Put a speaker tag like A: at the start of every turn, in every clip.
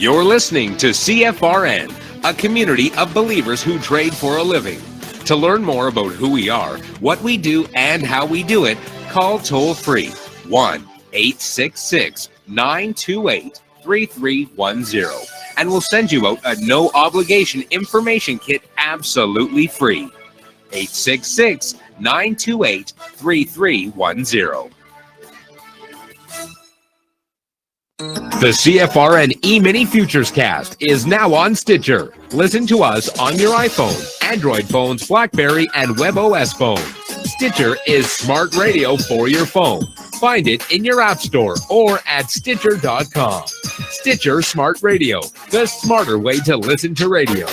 A: You're listening to CFRN, a community of believers who trade for a living. To learn more about who we are, what we do, and how we do it, call toll-free 1-866-928-3310, and we'll send you out a no-obligation information kit absolutely free. 866-928-3310. The CFRN Emini Futures Cast is now on Stitcher. Listen to us on your iPhone, Android phones, BlackBerry, and WebOS phones. Stitcher is smart radio for your phone. Find it in your app store or at Stitcher.com. Stitcher Smart Radio, the smarter way to listen to radio.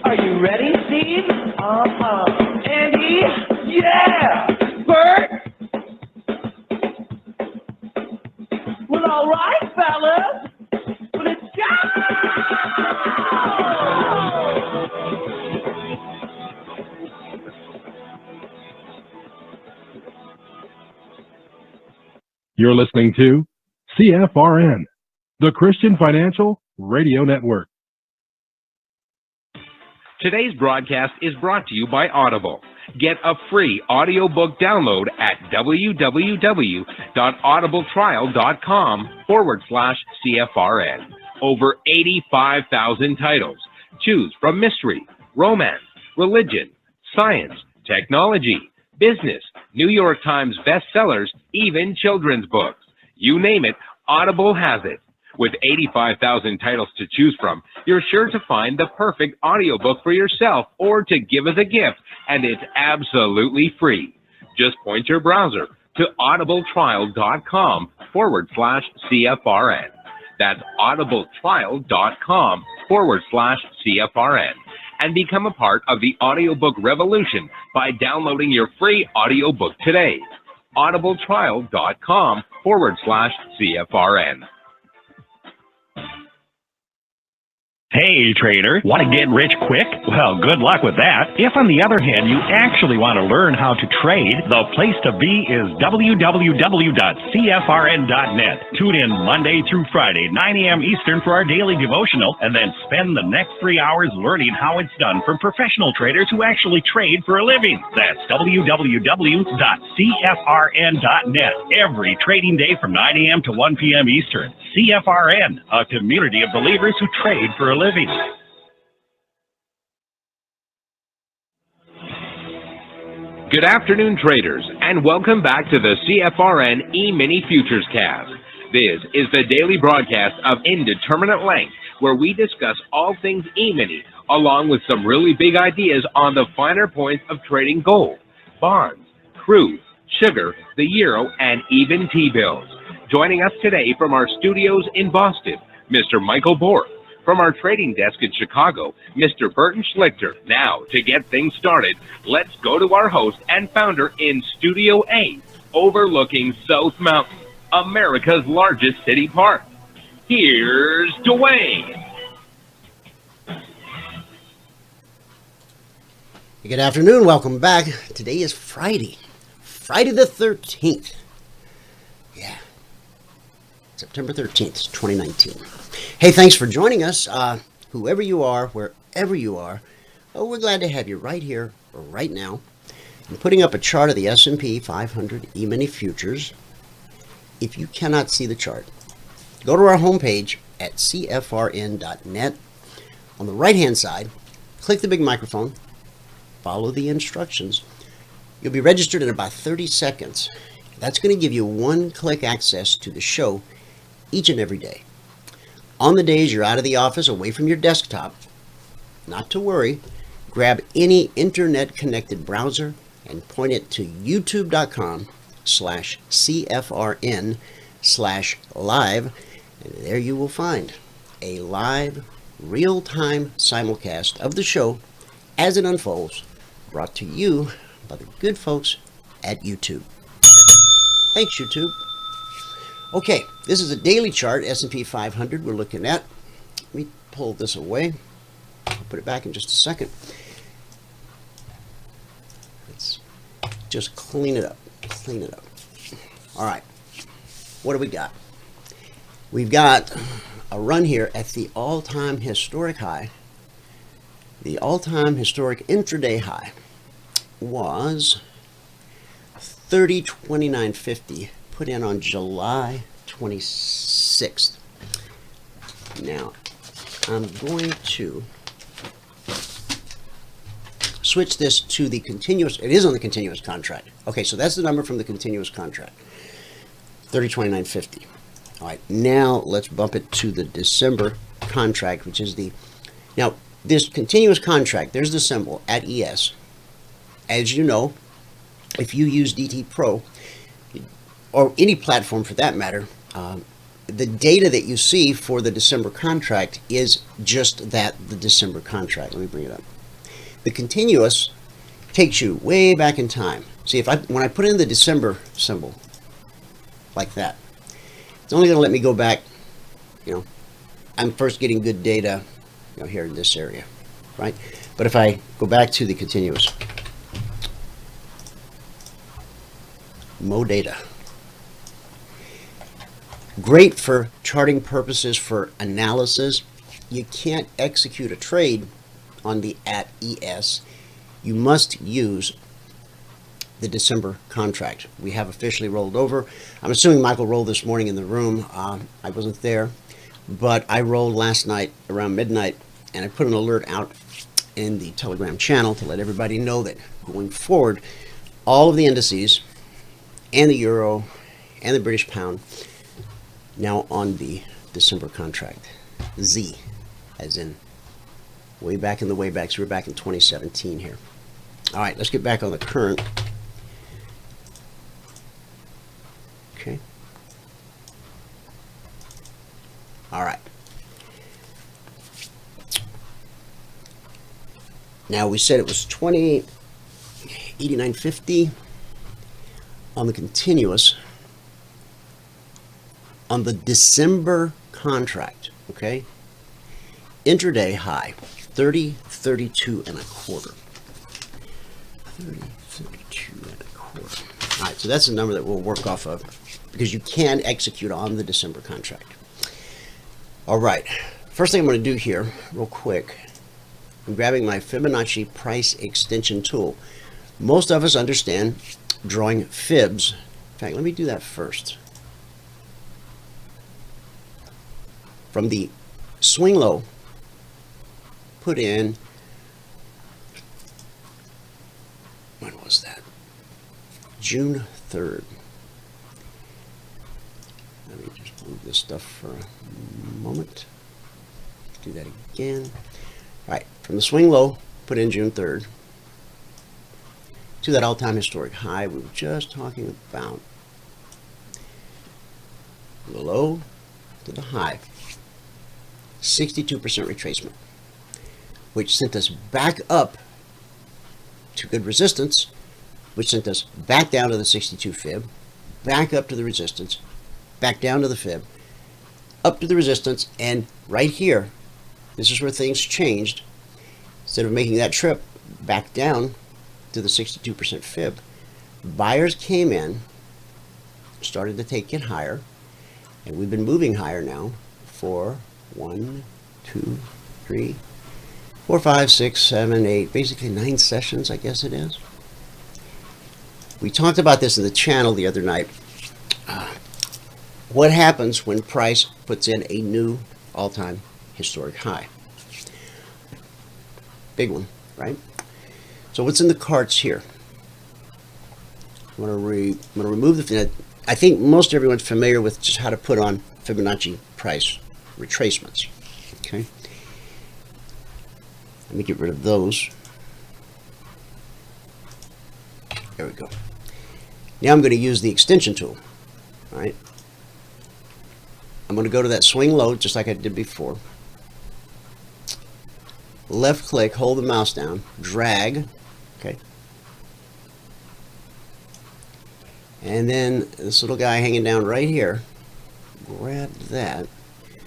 B: Are you ready, Steve? Andy? Yeah! Bert? Well, all right, fellas. Let's go!
C: You're listening to CFRN, the Christian Financial Radio Network.
A: Today's broadcast is brought to you by Audible. Get a free audiobook download at www.audibletrial.com/CFRN. Over 85,000 titles. Choose from mystery, romance, religion, science, technology, business, New York Times bestsellers, even children's books. You name it, Audible has it. With 85,000 titles to choose from, you're sure to find the perfect audiobook for yourself or to give as a gift, and it's absolutely free. Just point your browser to audibletrial.com/CFRN. That's audibletrial.com/CFRN. And become a part of the audiobook revolution by downloading your free audiobook today. audibletrial.com/CFRN.
D: Hey, trader, want to get rich quick? Well, good luck with that. If, on the other hand, you actually want to learn how to trade, the place to be is www.cfrn.net. Tune in Monday through Friday, 9 a.m. Eastern for our daily devotional, and then spend the next 3 hours learning how it's done from professional traders who actually trade for a living. That's www.cfrn.net. Every trading day from 9 a.m. to 1 p.m. Eastern. CFRN, a community of believers who trade for a living.
A: Good afternoon, traders, and welcome back to the CFRN Emini Futures Cast. This is the daily broadcast of Indeterminate Length, where we discuss all things Emini, along with some really big ideas on the finer points of trading gold, bonds, crude, sugar, the euro, and even T-bills. Joining us today from our studios in Boston, Mr. Michael Borth. From our trading desk in Chicago, Mr. Burton Schlichter. Now, to get things started, let's go to our host and founder in Studio A, overlooking South Mountain, America's largest city park. Here's Dwayne.
E: Good afternoon. Welcome back. Today is Friday the 13th. Yeah. September 13th, 2019. Hey, thanks for joining us. Whoever you are, wherever you are, we're glad to have you right here, right now. I'm putting up a chart of the S&P 500 Emini Futures. If you cannot see the chart, go to our homepage at cfrn.net. On the right-hand side, click the big microphone, follow the instructions. You'll be registered in about 30 seconds. That's going to give you one-click access to the show each and every day. On the days you're out of the office, away from your desktop, not to worry, grab any internet-connected browser and point it to youtube.com/CFRN/live, and there you will find a live, real-time simulcast of the show as it unfolds, brought to you by the good folks at YouTube. Thanks, YouTube. Okay, this is a daily chart, S&P 500 we're looking at. Let me pull this away. I'll put it back in just a second. Let's Just clean it up. Clean it up. All right. What do we got? We've got a run here at the all-time historic high. The all-time historic intraday high was 30.2950, put in on July 26th. Now, I'm going to switch this to the continuous. It is on the continuous contract. Okay, so that's the number from the continuous contract, 30.2950. All right, now let's bump it to the December contract, which is the, now this continuous contract, there's the symbol at ES. As you know, if you use DT Pro, or any platform for that matter, the data that you see for the December contract is just that, the December contract. Let me bring it up. The continuous takes you way back in time. See, when I put in the December symbol, like that, it's only going to let me go back, I'm first getting good data, here in this area, right? But if I go back to the continuous, Mo data. Great for charting purposes, for analysis. You can't execute a trade on the at ES. You must use the December contract. We have officially rolled over. I'm assuming Michael rolled this morning in the room. I wasn't there, but I rolled last night around midnight, and I put an alert out in the Telegram channel to let everybody know that going forward, all of the indices and the euro and the British pound now on the December contract. Z, as in way back in the waybacks. We're back in 2017 here. All right, let's get back on the current. Okay. All right. Now we said it was 20.8950 on the continuous on the December contract. Okay. Intraday high 30.32 and a quarter. 30.32 and a quarter. All right, so that's the number that we'll work off of because you can execute on the December contract. All right, first thing I'm going to do here, real quick, I'm grabbing my Fibonacci price extension tool. Most of us understand drawing fibs. In fact, let me do that first. From the swing low, put in, when was that? June 3rd. Let me just move this stuff for a moment. Do that again. All right, from the swing low, put in June 3rd to that all-time historic high we were just talking about. The low to the high. 62% retracement, which sent us back up to good resistance, which sent us back down to the 62 fib, back up to the resistance, back down to the fib, up to the resistance, and right here, this is where things changed. Instead of making that trip back down to the 62% fib, buyers came in, started to take it higher, and we've been moving higher now for 1, 2, 3, 4, 5, 6, 7, 8, basically 9 sessions, I guess it is. We talked about this in the channel the other night. What happens when price puts in a new all-time historic high? Big one, right? So what's in the cards here? I'm going to remove the. I think most everyone's familiar with just how to put on Fibonacci price retracements. Okay. Let me get rid of those. There we go. Now I'm going to use the extension tool. All right. I'm going to go to that swing low just like I did before. Left click, hold the mouse down, drag. Okay. And then this little guy hanging down right here, grab that.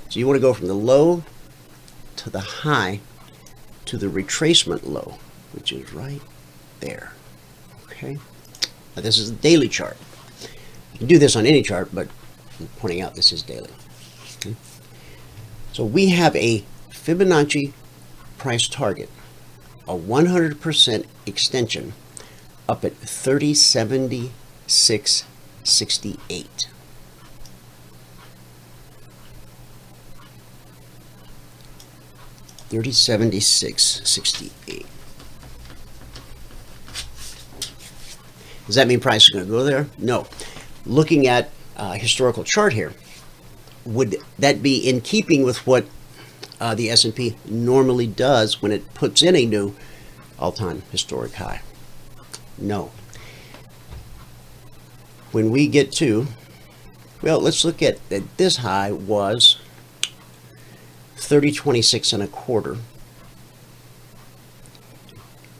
E: So you want to go from the low to the high to the retracement low, which is right there. Okay. Now, this is a daily chart. You can do this on any chart, but I'm pointing out this is daily. Okay. So we have a Fibonacci price target, a 100% extension up at 3076.68. $30.76.68. Does that mean price is going to go there? No. Looking at a historical chart here, would that be in keeping with what the S&P normally does when it puts in a new all-time historic high? No. When we get to, well, let's look at this high was 30.26 and a quarter.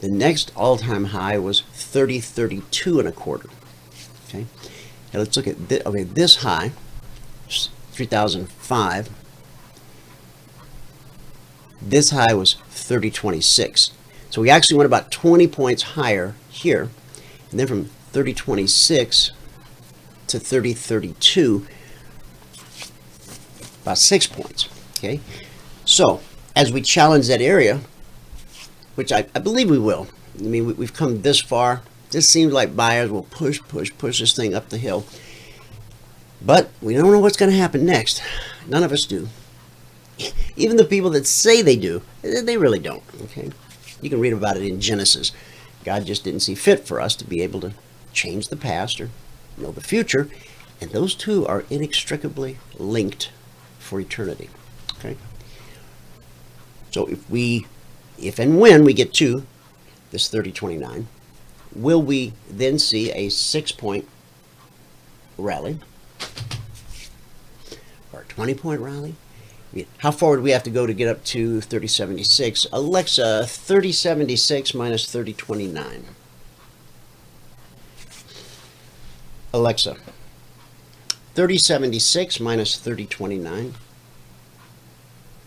E: The next all-time high was 30.32 and a quarter. Okay, now let's look at this. Okay, this high, 3005. This high was 30.26. So we actually went about 20 points higher here, and then from 30.26 to 30.32, about 6 points. Okay, so as we challenge that area, which I believe we will. I mean, we've come this far. This seems like buyers will push this thing up the hill. But we don't know what's going to happen next. None of us do. Even the people that say they do, they really don't. Okay, you can read about it in Genesis. God just didn't see fit for us to be able to change the past or know the future, and those two are inextricably linked for eternity. Okay, so if and when we get to this 30.29, will we then see a 6-point rally or a 20-point rally? I mean, how far would we have to go to get up to 30.76? Alexa, 30.76 minus 30.29. Alexa, 30.76 minus 30.29.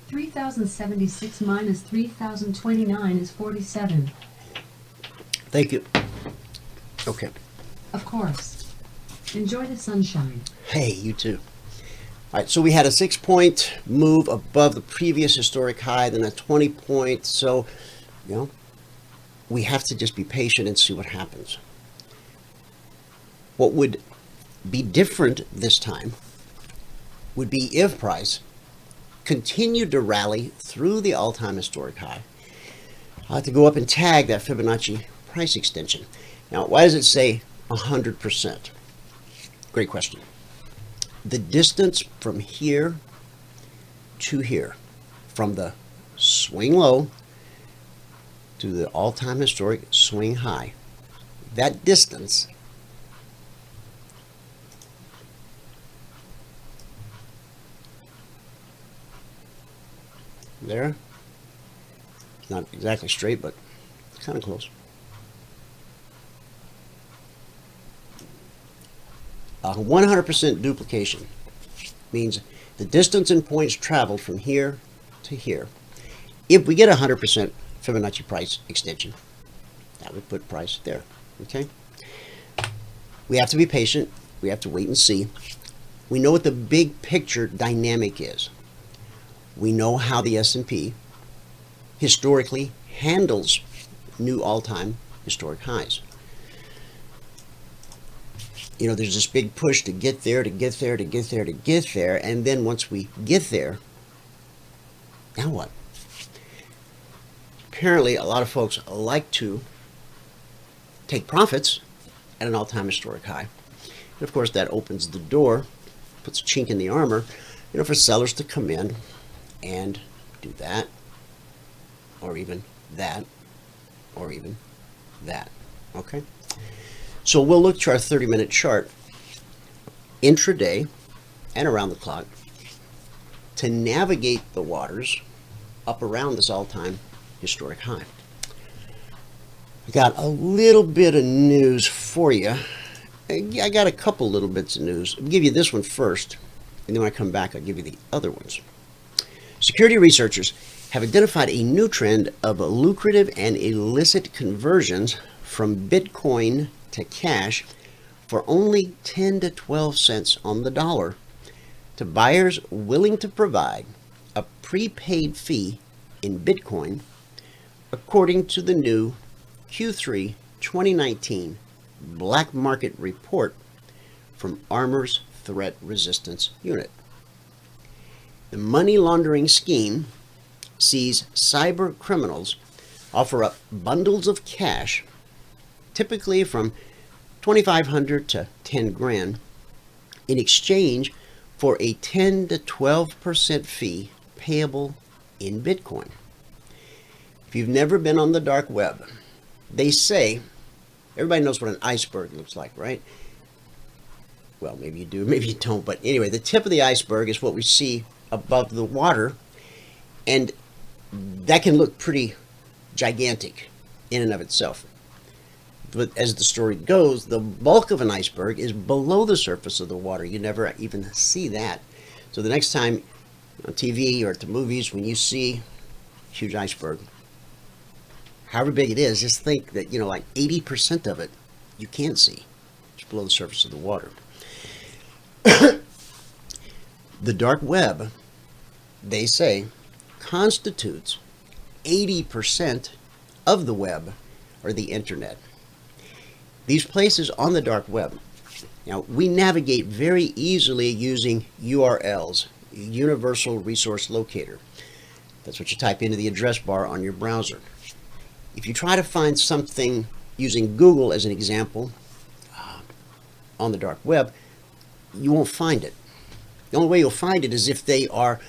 F: 3,076 minus 3,029 is 47.
E: Thank you. Okay.
F: Of course. Enjoy the sunshine.
E: Hey, you too. All right, so we had a 6-point move above the previous historic high, then a 20-point. So, you know, we have to just be patient and see what happens. What would be different this time would be if price continued to rally through the all-time historic high to go up and tag that Fibonacci price extension. Now, why does it say 100%? Great question. The distance from here to here, from the swing low to the all-time historic swing high, that distance there, it's not exactly straight, but it's kind of close. 100% duplication means the distance in points traveled from here to here. If we get 100% Fibonacci price extension, that would put price there. Okay, we have to be patient. We have to wait and see. We know what the big picture dynamic is. We know how the S&P historically handles new all-time historic highs. You know, there's this big push to get there, to get there, to get there, to get there, and then once we get there, now what? Apparently, a lot of folks like to take profits at an all-time historic high. And of course, that opens the door, puts a chink in the armor, you know, for sellers to come in and do that, or even that, or even that. Okay? So we'll look to our 30-minute chart intraday and around the clock to navigate the waters up around this all-time historic high. I got a little bit of news for you. I got a couple little bits of news. I'll give you this one first, and then when I come back, I'll give you the other ones. Security researchers have identified a new trend of lucrative and illicit conversions from Bitcoin to cash for only 10 to 12 cents on the dollar to buyers willing to provide a prepaid fee in Bitcoin, according to the new Q3 2019 Black Market Report from Armor's Threat Resistance Unit. The money laundering scheme sees cyber criminals offer up bundles of cash, typically from $2,500 to $10,000, in exchange for a 10 to 12% fee payable in Bitcoin. If you've never been on the dark web, they say, everybody knows what an iceberg looks like, right? Well, maybe you do, maybe you don't, but anyway, the tip of the iceberg is what we see above the water, and that can look pretty gigantic in and of itself. But as the story goes, the bulk of an iceberg is below the surface of the water. You never even see that. So the next time on TV or at the movies, when you see a huge iceberg, however big it is, just think that, like 80% of it you can't see. It's below the surface of the water. The dark web, they say, constitutes 80% of the web or the internet. These places on the dark web, now we navigate very easily using URLs, Universal Resource Locator. That's what you type into the address bar on your browser. If you try to find something using Google as an example on the dark web, you won't find it. The only way you'll find it is if they are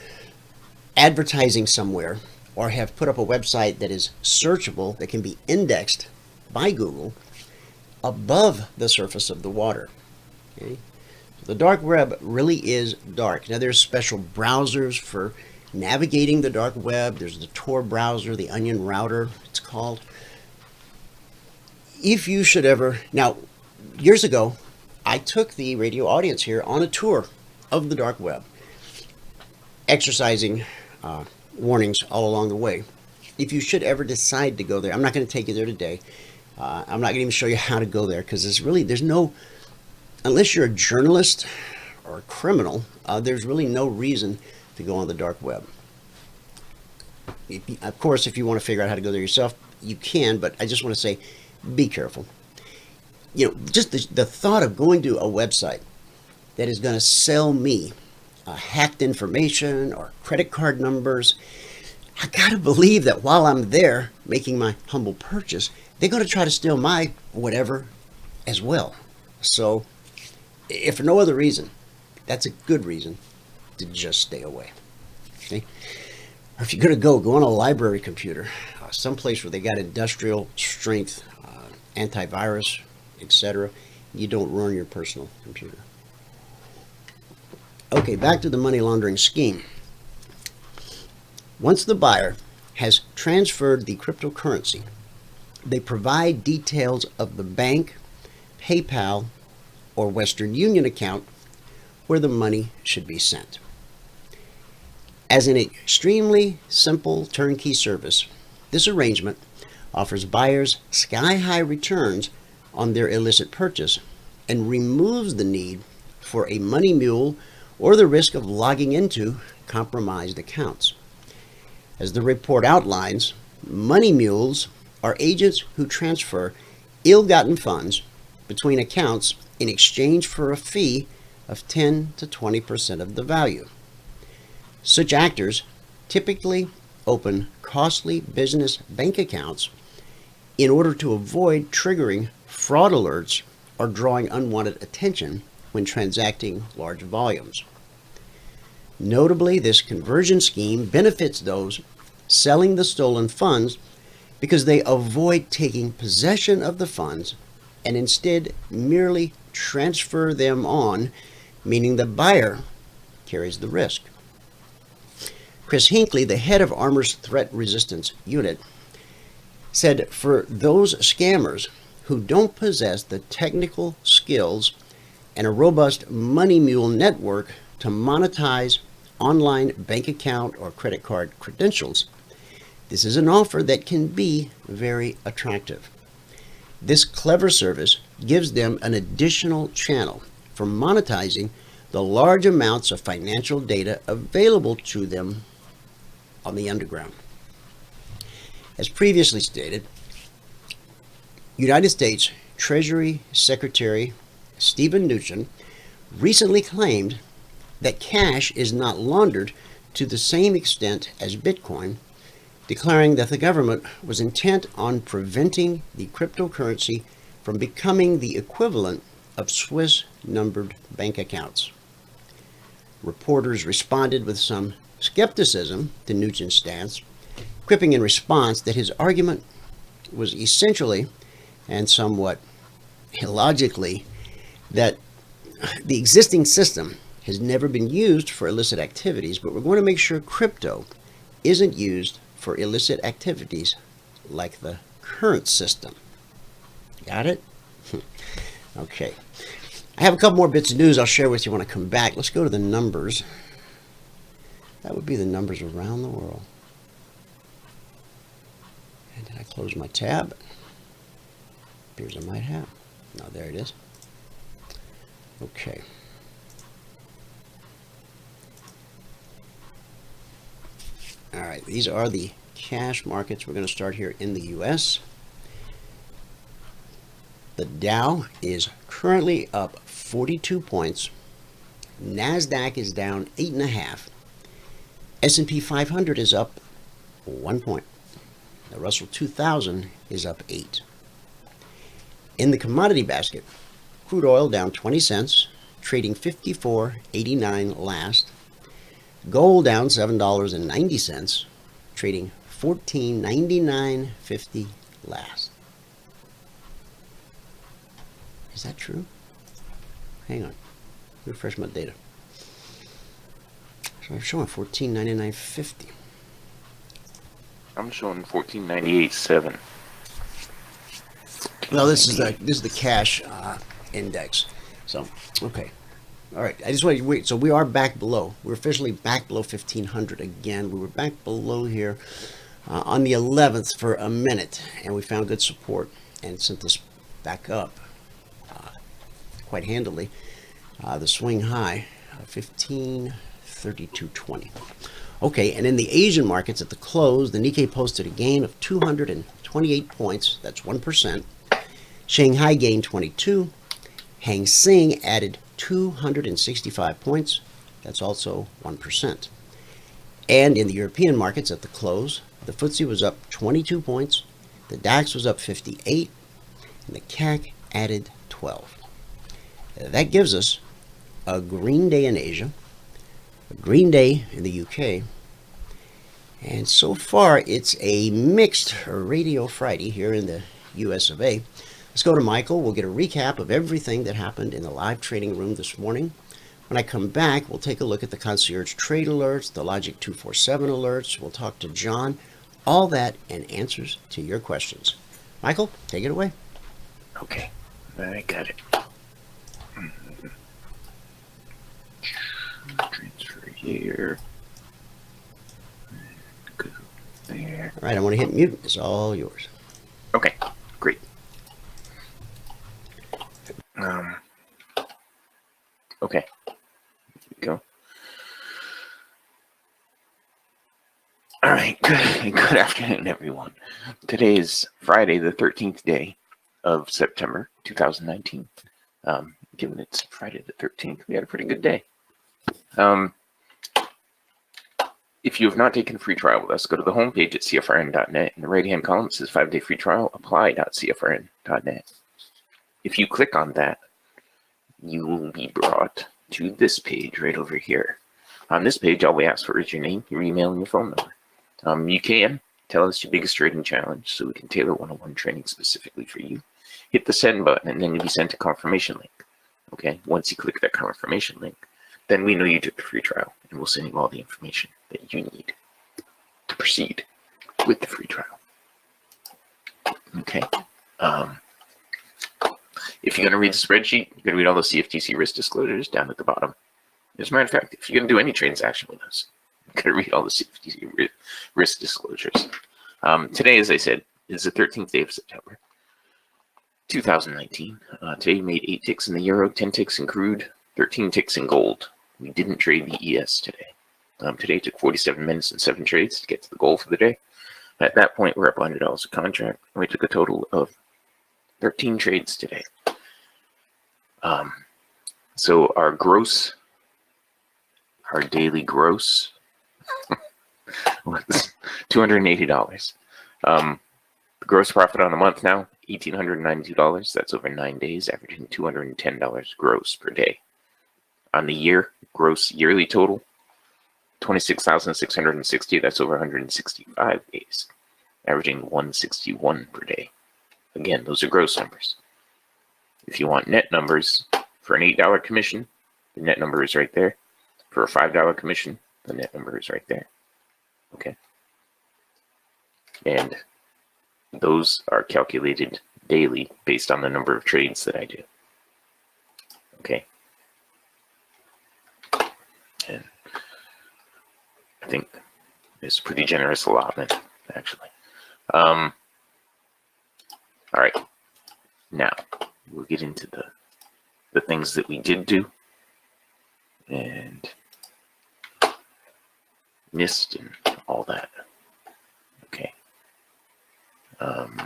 E: advertising somewhere or have put up a website that is searchable, that can be indexed by Google above the surface of the water. Okay? The dark web really is dark. Now there's special browsers for navigating the dark web. There's the Tor browser, the Onion router, it's called. If you should ever, now years ago, I took the radio audience here on a tour of the dark web, exercising warnings all along the way. If you should ever decide to go there, I'm not going to take you there today. I'm not going to even show you how to go there, because there's no, unless you're a journalist or a criminal, there's really no reason to go on the dark web. Of course, if you want to figure out how to go there yourself, you can, but I just want to say, be careful. Just the thought of going to a website that is going to sell me hacked information or credit card numbers, I got to believe that while I'm there making my humble purchase, they're going to try to steal my whatever as well. So, if for no other reason, that's a good reason to just stay away. Okay? Or if you're going to go on a library computer, someplace where they got industrial strength, antivirus, etc. You don't ruin your personal computer. Okay, back to the money laundering scheme. Once the buyer has transferred the cryptocurrency, they provide details of the bank, PayPal, or Western Union account where the money should be sent. As an extremely simple turnkey service, this arrangement offers buyers sky-high returns on their illicit purchase and removes the need for a money mule or the risk of logging into compromised accounts. As the report outlines, money mules are agents who transfer ill-gotten funds between accounts in exchange for a fee of 10 to 20% of the value. Such actors typically open costly business bank accounts in order to avoid triggering fraud alerts or drawing unwanted attention when transacting large volumes. Notably, this conversion scheme benefits those selling the stolen funds because they avoid taking possession of the funds and instead merely transfer them on, meaning the buyer carries the risk. Chris Hinckley, the head of Armor's Threat Resistance Unit, said for those scammers who don't possess the technical skills and a robust money mule network to monetize online bank account or credit card credentials, this is an offer that can be very attractive. This clever service gives them an additional channel for monetizing the large amounts of financial data available to them on the underground. As previously stated, United States Treasury Secretary Stephen Mnuchin recently claimed that cash is not laundered to the same extent as Bitcoin, declaring that the government was intent on preventing the cryptocurrency from becoming the equivalent of Swiss-numbered bank accounts. Reporters responded with some skepticism to Mnuchin's stance, quipping in response that his argument was essentially and somewhat illogically that the existing system has never been used for illicit activities, but we're going to make sure crypto isn't used for illicit activities like the current system. Got it? Okay. I have a couple more bits of news I'll share with you when I come back. Let's go to the numbers. That would be the numbers around the world. And did I close my tab? Appears I might have. No, there it is. Okay. All right, these are the cash markets. We're going to start here in the U.S. The Dow is currently up 42 points. NASDAQ is down 8.5. S&P 500 is up 1 point. The Russell 2000 is up 8. In the commodity basket, crude oil down 20 cents, trading $54.89 last. Gold down $7.90, trading $14.99.50 last. Is that true? Hang on. Refresh my data. So I'm showing $14.99.50.
G: I'm showing 1498.7.
E: Well, this is the cash index. So okay, all right. I just want to wait. So we are back below. We're officially back below 1500 again. We were back below here on the 11th for a minute, and we found good support and sent this back up quite handily. The swing high, 1532.20. Okay, and in the Asian markets at the close, the Nikkei posted a gain of 228 points. That's 1%. Shanghai gained 22. Hang Seng added 265 points. That's also 1%. And in the European markets at the close, the FTSE was up 22 points. The DAX was up 58. And the CAC added 12. That gives us a green day in Asia, a green day in the UK, and so far it's a mixed Radio Friday here in the US of A. Let's go to Michael. We'll get a recap of everything that happened in the live trading room this morning. When I come back, we'll take a look at the Concierge Trade Alerts, the Logic 247 alerts. We'll talk to John. All that and answers to your questions. Michael, take it away.
G: Okay, I got it. Transfer here. Go there.
E: All right, I want to hit mute. It's all yours.
G: Okay, great. Okay, here we go. All right, good afternoon, everyone. Today is Friday, the 13th day of September 2019. Given it's Friday the 13th, we had a pretty good day. If you have not taken a free trial with us, go to the homepage at CFRN.net. In the right-hand column, it says 5-day free trial, apply.CFRN.net. If you click on that, you will be brought to this page right over here. On this page, all we ask for is your name, your email, and your phone number. You can tell us your biggest trading challenge so we can tailor one-on-one training specifically for you. Hit the send button, and then you'll be sent a confirmation link. Okay, once you click that confirmation link, then we know you took the free trial, and we'll send you all the information that you need to proceed with the free trial. Okay. If you're going to read the spreadsheet, you're going to read all the CFTC risk disclosures down at the bottom. As a matter of fact, if you're going to do any transaction with us, you're going to read all the CFTC risk disclosures. Today, as I said, is the 13th day of September. 2019. Today we made 8 ticks in the euro, 10 ticks in crude, 13 ticks in gold. We didn't trade the ES today. Today took 47 minutes and 7 trades to get to the goal for the day. At that point, we're up $100 a contract, and we took a total of 13 trades today. So our daily gross was $280. The gross profit on the month now, $1,892. That's over 9 days, averaging $210 gross per day. On the year, gross yearly total, $26,660. That's over 165 days, averaging $161 per day. Again, those are gross numbers. If you want net numbers, for an $8 commission, the net number is right there. For a $5 commission, the net number is right there. Okay. And those are calculated daily based on the number of trades that I do. Okay. And I think it's a pretty generous allotment, actually. All right. Now, we'll get into the things that we did do and missed and all that. Okay. Yeah,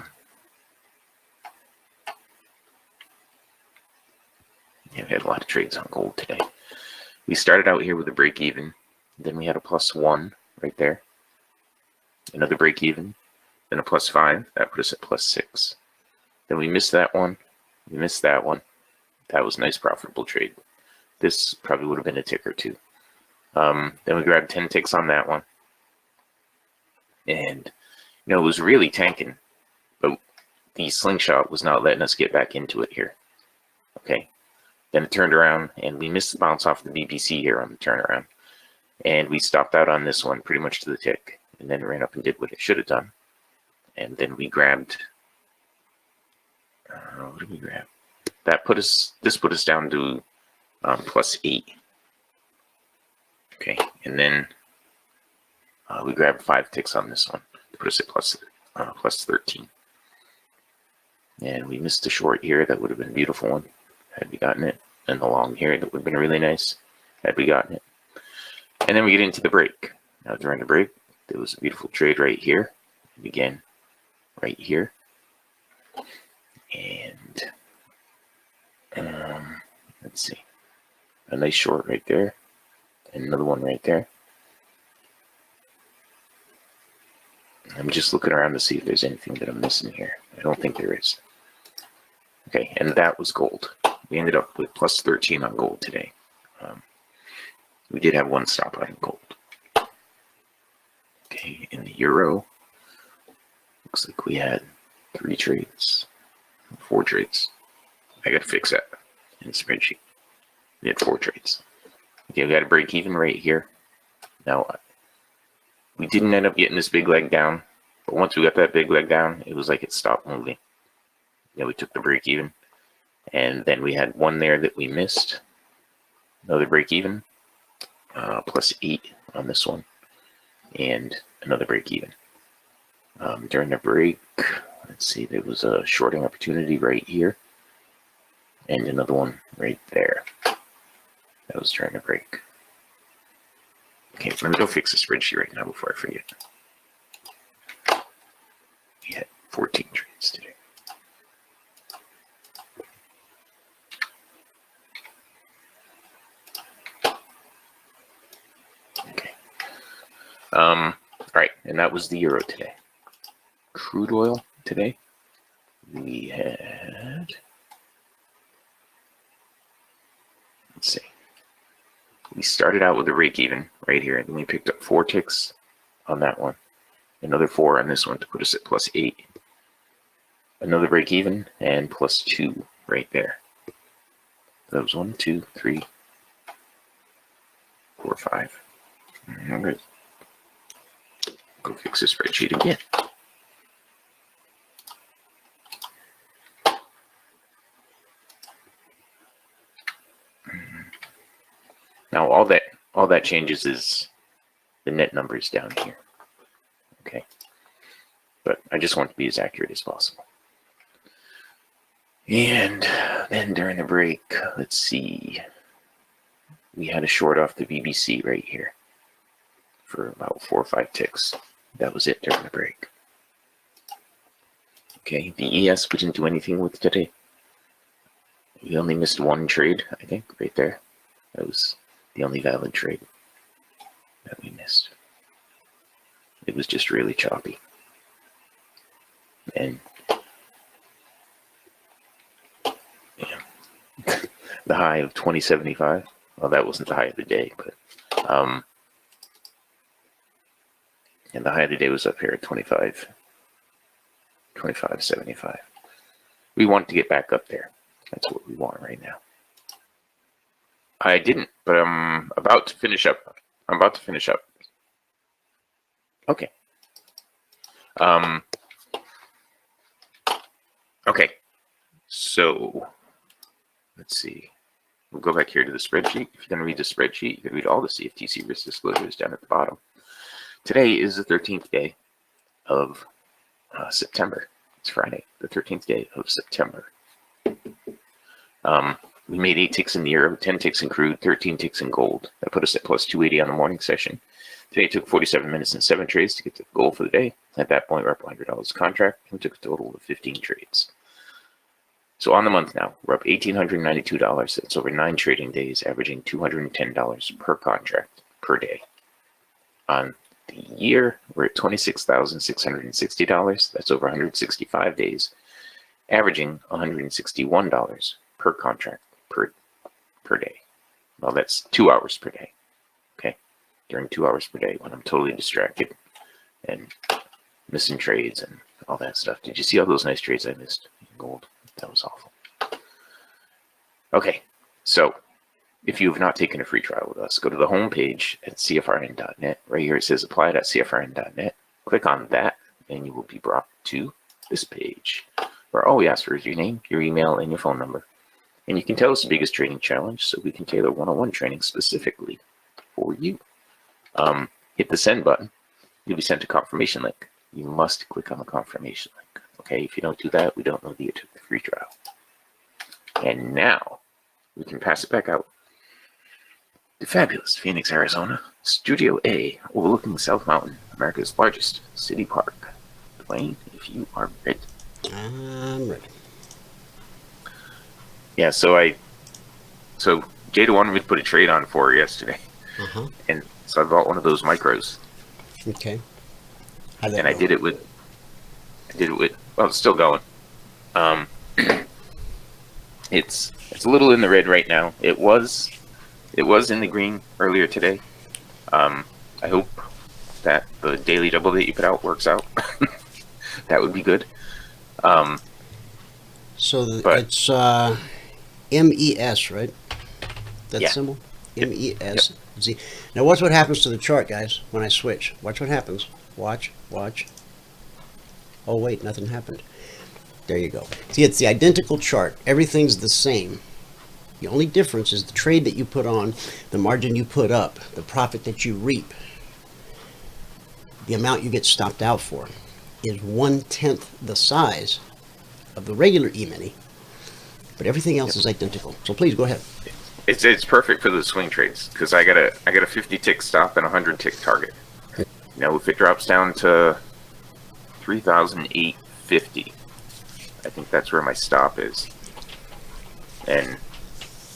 G: we had a lot of trades on gold today. We started out here with a break even, then we had a +1 right there, another break even, then a +5. That put us at +6. Then we missed that one. We missed that one. That was a nice profitable trade. This probably would have been a tick or two. Then we grabbed 10 ticks on that one. And, you know, it was really tanking. But the slingshot was not letting us get back into it here. Okay. Then it turned around, and we missed the bounce off the BBC here on the turnaround. And we stopped out on this one pretty much to the tick. And then ran up and did what it should have done. And then we grabbed... what did we grab? This put us down to +8. Okay, and then we grabbed 5 ticks on this one to put us at +13. And we missed the short here. That would have been a beautiful one had we gotten it. And the long here, that would have been really nice had we gotten it. And then we get into the break. Now during the break, there was a beautiful trade right here. It began right here. And let's see, a nice short right there, and another one right there. I'm just looking around to see if there's anything that I'm missing here. I don't think there is. Okay, and that was gold. We ended up with +13 on gold today. We did have one stop out in gold. Okay, in the euro, looks like we had 3 trades. 4 trades. I gotta fix that in the spreadsheet. We had 4 trades. Okay, we got a break even right here. Now, we didn't end up getting this big leg down, but once we got that big leg down, it was like it stopped moving. Yeah, we took the break even, and then we had one there that we missed. Another break even, +8 on this one, and another break even. During the break, let's see, there was a shorting opportunity right here, and another one right there. That was during the break. Okay, let me go fix the spreadsheet right now before I forget. We had 14 trades today. Okay. All right, and that was the euro today. Crude oil today, we had, let's see, we started out with a break even right here, and then we picked up 4 ticks on that one, another 4 on this one to put us at +8, another break even, and +2 right there. That was 1, 2, 3, 4, 5. I'm gonna go fix this spreadsheet again. Now all that changes is the net numbers down here. Okay. But I just want to be as accurate as possible. And then during the break, let's see, we had a short off the BBC right here for about 4 or 5 ticks. That was it during the break. Okay, the ES we didn't do anything with today. We only missed one trade, I think, right there. That was the only valid trade that we missed. It was just really choppy. And yeah, the high of 2075. Well, that wasn't the high of the day, but and the high of the day was up here at 25.75. We want to get back up there. That's what we want right now. I didn't, but I'm about to finish up. Okay. Okay. So let's see. We'll go back here to the spreadsheet. If you're going to read the spreadsheet, you can read all the CFTC risk disclosures down at the bottom. Today is the 13th day of September. It's Friday, the 13th day of September. We made 8 ticks in the euro, 10 ticks in crude, 13 ticks in gold. That put us at plus 280 on the morning session. Today it took 47 minutes and 7 trades to get to the goal for the day. At that point, we're up $100 a contract. We took a total of 15 trades. So on the month now, we're up $1,892. That's over 9 trading days, averaging $210 per contract per day. On the year, we're at $26,660. That's over 165 days, averaging $161 per contract per day. Well, that's 2 hours per day. Okay, during 2 hours per day when I'm totally distracted and missing trades and all that stuff. Did you see all those nice trades I missed in gold? That was awful. Okay, so if you have not taken a free trial with us, go to the home page at CFRN.net. Right here it says apply.CFRN.net. Click on that, and you will be brought to this page where all we ask for is your name, your email, and your phone number. And you can tell us the biggest trading challenge so we can tailor one-on-one training specifically for you. Hit the send button. You'll be sent a confirmation link. You must click on the confirmation link. Okay, if you don't do that, we don't know that you took the free trial. And now we can pass it back out to fabulous Phoenix, Arizona, Studio A, overlooking South Mountain, America's largest city park. Dwayne, if you are ready.
E: I'm ready.
G: Yeah, so Jada wanted me to put a trade on for her yesterday. And so I bought one of those micros.
E: Okay.
G: And I did it with, well, it's still going. It's a little in the red right now. It was in the green earlier today. I hope that the daily double that you put out works out. That would be good.
E: It's MES, right? That symbol? MES. Z. Now watch what happens to the chart, guys, when I switch. Watch what happens. Watch. Oh, wait, nothing happened. There you go. See, it's the identical chart. Everything's the same. The only difference is the trade that you put on, the margin you put up, the profit that you reap, the amount you get stopped out for is 1/10 the size of the regular E-mini, but everything else is identical. So please go ahead.
G: It's perfect for the swing trades because I got a 50 tick stop and a 100 tick target. Now if it drops down to 3,850, I think that's where my stop is, and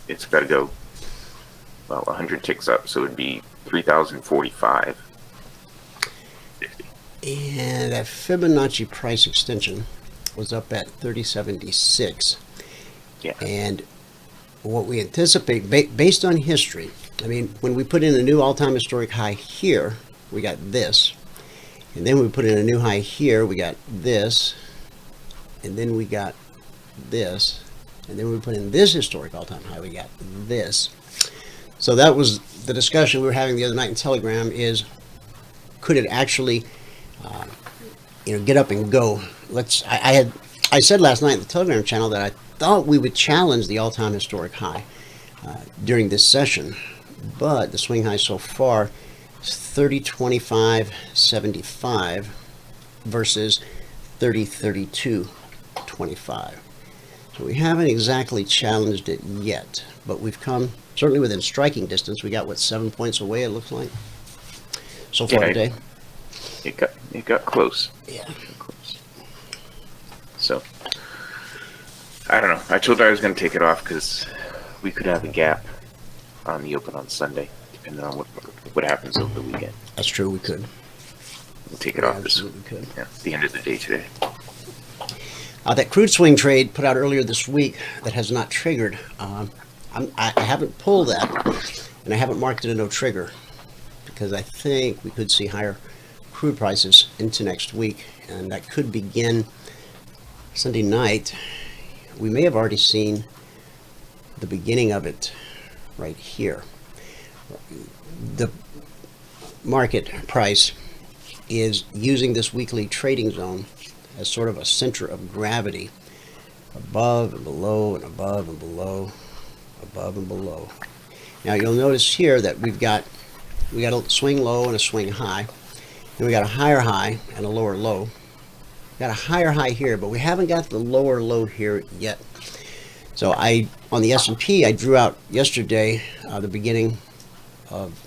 G: it's got to go, well, 100 ticks up, so it would be 3,045.
E: And that Fibonacci price extension was up at 3076.
G: Yeah.
E: And what we anticipate, based on history, I mean, when we put in a new all-time historic high here, we got this. And then we put in a new high here, we got this. And then we got this. And then we put in this historic all-time high, we got this. So that was the discussion we were having the other night in Telegram is, could it actually, get up and go? I said last night in the Telegram channel that I thought we would challenge the all-time historic high during this session, but the swing high so far is 30.25.75 versus 30.32.25. So we haven't exactly challenged it yet, but we've come certainly within striking distance. We got, what, 7 points away, it looks like, so far today.
G: It got close.
E: Yeah.
G: It got close. So, I don't know. I told her I was going to take it off because we could have a gap on the open on Sunday, depending on what happens over the weekend.
E: That's true, we could.
G: We'll take it off
E: Absolutely could.
G: at the end of the day today.
E: That crude swing trade put out earlier this week that has not triggered. I haven't pulled that, and I haven't marked it a no trigger because I think we could see higher crude prices into next week, and that could begin Sunday night. We may have already seen the beginning of it right here. The market price is using this weekly trading zone as sort of a center of gravity, above and below and above and below, above and below. Now you'll notice here that we got a swing low and a swing high, and we got a higher high and a lower low. We got a higher high here, but we haven't got the lower low here yet. So on the S&P, I drew out yesterday the beginning of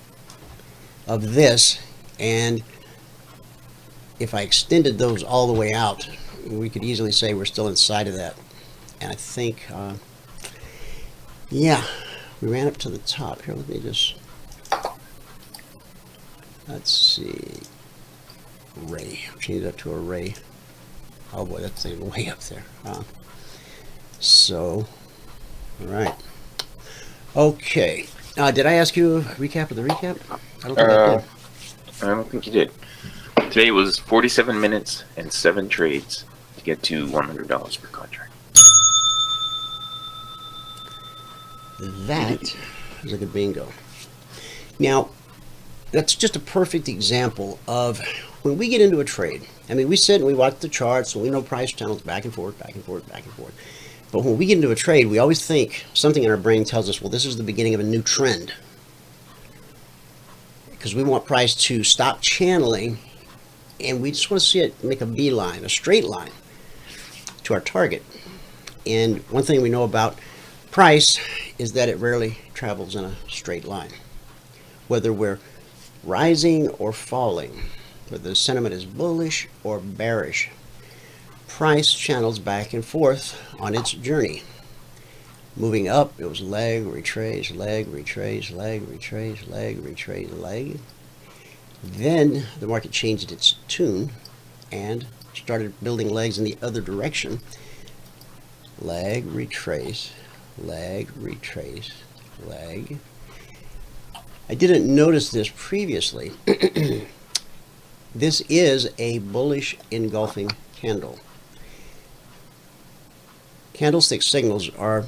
E: this, and if I extended those all the way out, we could easily say we're still inside of that. And I think, yeah, we ran up to the top. Here, let me just, let's see, array. Change that to array. Oh boy, that's even way up there. So, all right. Okay. Did I ask you a recap of the recap? I don't think I did.
G: I don't think you did. Today was 47 minutes and 7 trades to get to $100 per contract.
E: That is a good bingo. Now, that's just a perfect example of when we get into a trade. I mean, we sit and we watch the charts and we know price channels back and forth, back and forth, back and forth. But when we get into a trade, we always think something in our brain tells us, well, this is the beginning of a new trend. Because we want price to stop channeling, and we just want to see it make a beeline, a straight line to our target. And one thing we know about price is that it rarely travels in a straight line. Whether we're rising or falling, whether the sentiment is bullish or bearish, price channels back and forth on its journey. Moving up, it was leg, retrace, leg, retrace, leg, retrace, leg, retrace, leg. Then the market changed its tune and started building legs in the other direction. Leg, retrace, leg, retrace, leg. I didn't notice this previously. This is a bullish engulfing candle. Candlestick signals are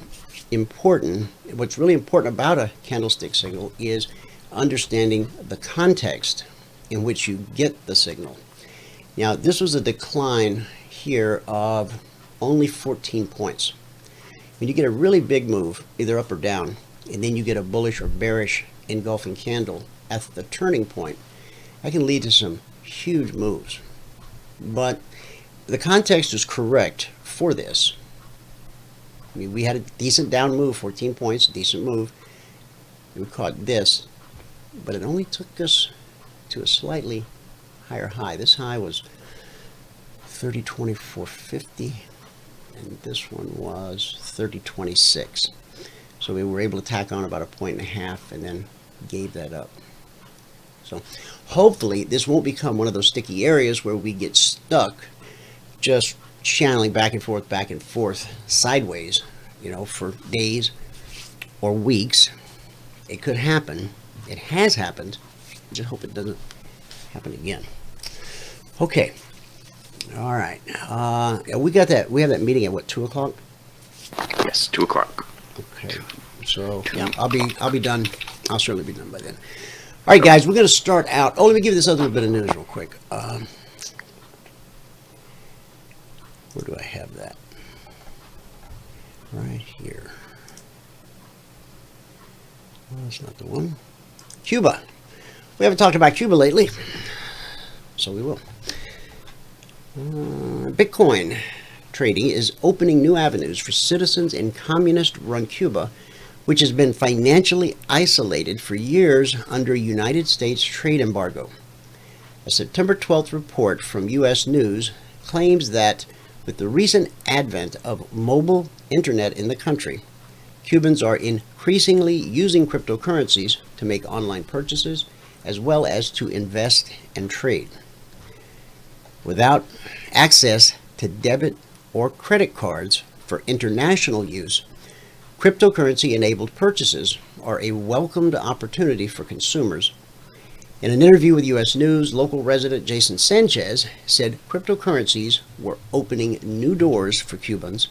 E: important. What's really important about a candlestick signal is understanding the context in which you get the signal. Now, this was a decline here of only 14 points. When you get a really big move, either up or down, and then you get a bullish or bearish engulfing candle at the turning point, that can lead to some huge moves. But the context is correct for this. I mean, we had a decent down move, 14 points, decent move. And we caught this, but it only took us to a slightly higher high. This high was 30.2450, and this one was 30.26. So we were able to tack on about 1.5 points and then gave that up. So hopefully this won't become one of those sticky areas where we get stuck just channeling back and forth sideways, you know, for days or weeks. It could happen. It has happened. Just hope it doesn't happen again. Okay. All right. We got that. We have that meeting at what, 2 o'clock?
G: Yes, 2 o'clock.
E: Okay. So yeah, I'll be done. I'll certainly be done by then. All right, guys, we're going to start out. Oh, let me give you this other bit of news real quick. Where do I have that? Right here. Well, that's not the one. Cuba. We haven't talked about Cuba lately, so we will. Bitcoin trading is opening new avenues for citizens in communist-run Cuba, which has been financially isolated for years under United States trade embargo. A September 12th report from U.S. News claims that with the recent advent of mobile internet in the country, Cubans are increasingly using cryptocurrencies to make online purchases as well as to invest and trade. Without access to debit or credit cards for international use, cryptocurrency-enabled purchases are a welcomed opportunity for consumers. In an interview with U.S. News, local resident Jason Sanchez said cryptocurrencies were opening new doors for Cubans.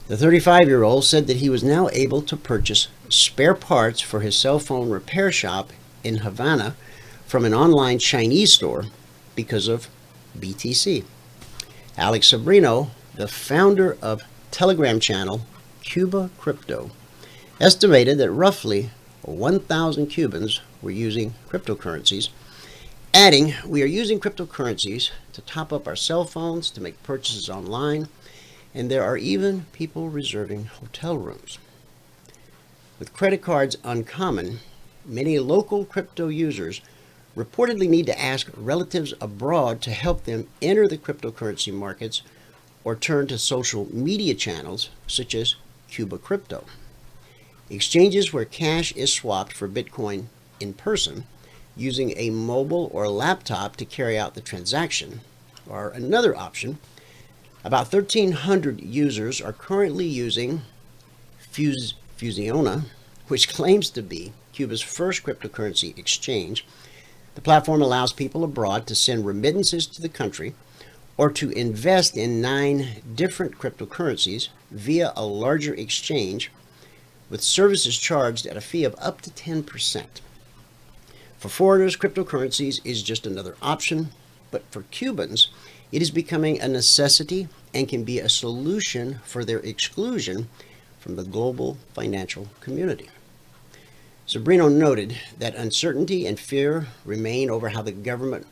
E: The 35-year-old said that he was now able to purchase spare parts for his cell phone repair shop in Havana from an online Chinese store because of BTC. Alex Sobrino, the founder of Telegram channel Cuba Crypto, estimated that roughly 1,000 Cubans were using cryptocurrencies, adding, "We are using cryptocurrencies to top up our cell phones, to make purchases online, and there are even people reserving hotel rooms." With credit cards uncommon, many local crypto users reportedly need to ask relatives abroad to help them enter the cryptocurrency markets or turn to social media channels such as Cuba Crypto. Exchanges where cash is swapped for Bitcoin in person using a mobile or laptop to carry out the transaction are another option. About 1,300 users are currently using Fusiona, which claims to be Cuba's first cryptocurrency exchange. The platform allows people abroad to send remittances to the country or to invest in 9 different cryptocurrencies via a larger exchange, with services charged at a fee of up to 10%. For foreigners, cryptocurrencies is just another option, but for Cubans, it is becoming a necessity and can be a solution for their exclusion from the global financial community. Sobrino noted that uncertainty and fear remain over how the government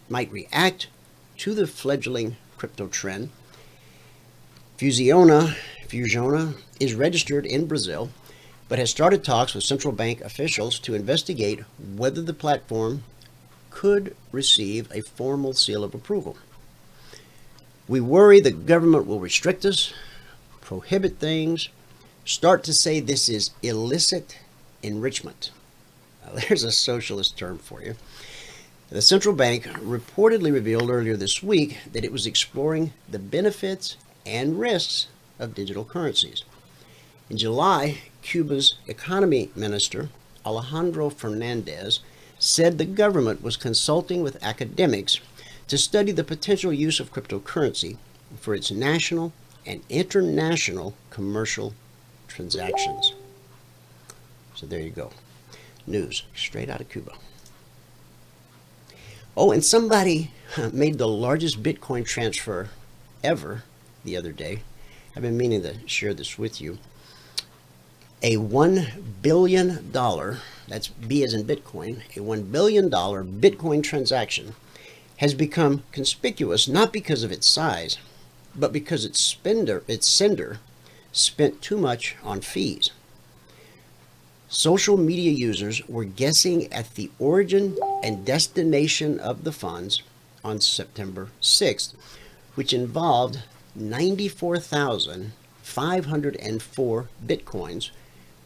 E: might react to the fledgling crypto trend. Fusiona is registered in Brazil, but has started talks with central bank officials to investigate whether the platform could receive a formal seal of approval. "We worry the government will restrict us, prohibit things, start to say this is illicit enrichment." Now, there's a socialist term for you. The central bank reportedly revealed earlier this week that it was exploring the benefits and risks of digital currencies. In July, Cuba's economy minister, Alejandro Fernandez, said the government was consulting with academics to study the potential use of cryptocurrency for its national and international commercial transactions. So there you go. News straight out of Cuba. Oh, and somebody made the largest Bitcoin transfer ever the other day. I've been meaning to share this with you. A $1 billion, that's B as in Bitcoin, a $1 billion Bitcoin transaction has become conspicuous not because of its size, but because its sender spent too much on fees. Social media users were guessing at the origin and destination of the funds on September 6th, which involved 94,504 Bitcoins,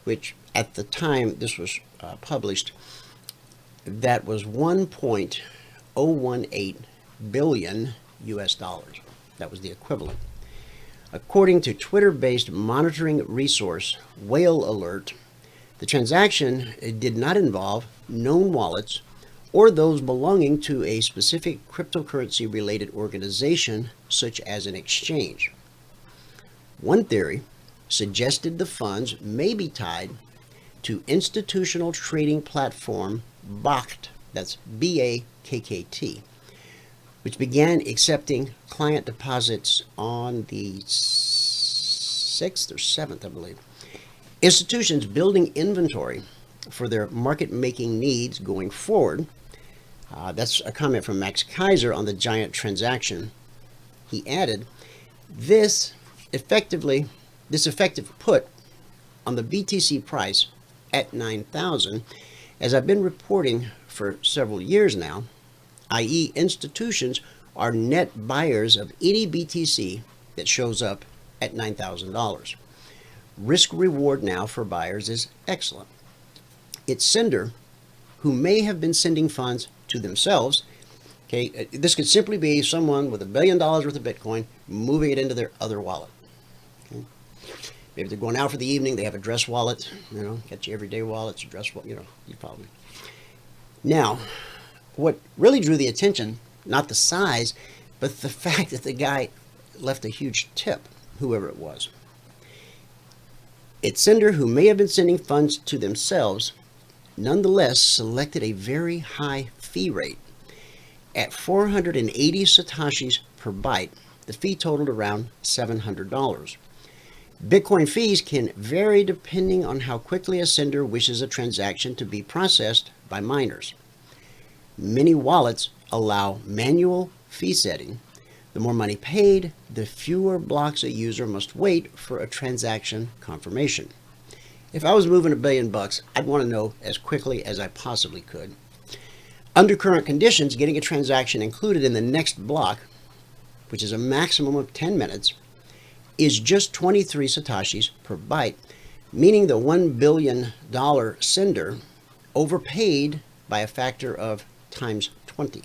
E: which at the time this was published, that was 1.018 billion US dollars. That was the equivalent. According to Twitter-based monitoring resource Whale Alert, the transaction did not involve known wallets or those belonging to a specific cryptocurrency-related organization, such as an exchange. One theory suggested the funds may be tied to institutional trading platform BAKT, that's B-A-K-K-T, which began accepting client deposits on the 6th or 7th, I believe. Institutions building inventory for their market-making needs going forward. That's a comment from Max Kaiser on the giant transaction. He added, This effective put on the BTC price at 9,000, as I've been reporting for several years now, i.e. institutions are net buyers of any BTC that shows up at $9,000. Risk reward now for buyers is excellent. Its sender, who may have been sending funds to themselves, okay, this could simply be someone with $1 billion worth of Bitcoin moving it into their other wallet. Okay? Maybe they're going out for the evening, they have a dress wallet, got your everyday wallets, a dress wallet, you probably. Now, what really drew the attention, not the size, but the fact that the guy left a huge tip, whoever it was. Its sender, who may have been sending funds to themselves, nonetheless selected a very high fee rate. At 480 Satoshis per byte, the fee totaled around $700. Bitcoin fees can vary depending on how quickly a sender wishes a transaction to be processed by miners. Many wallets allow manual fee setting. The more money paid, the fewer blocks a user must wait for a transaction confirmation. If I was moving $1 billion, I'd want to know as quickly as I possibly could. Under current conditions, getting a transaction included in the next block, which is a maximum of 10 minutes, is just 23 Satoshis per byte, meaning the $1 billion sender overpaid by a factor of times 20.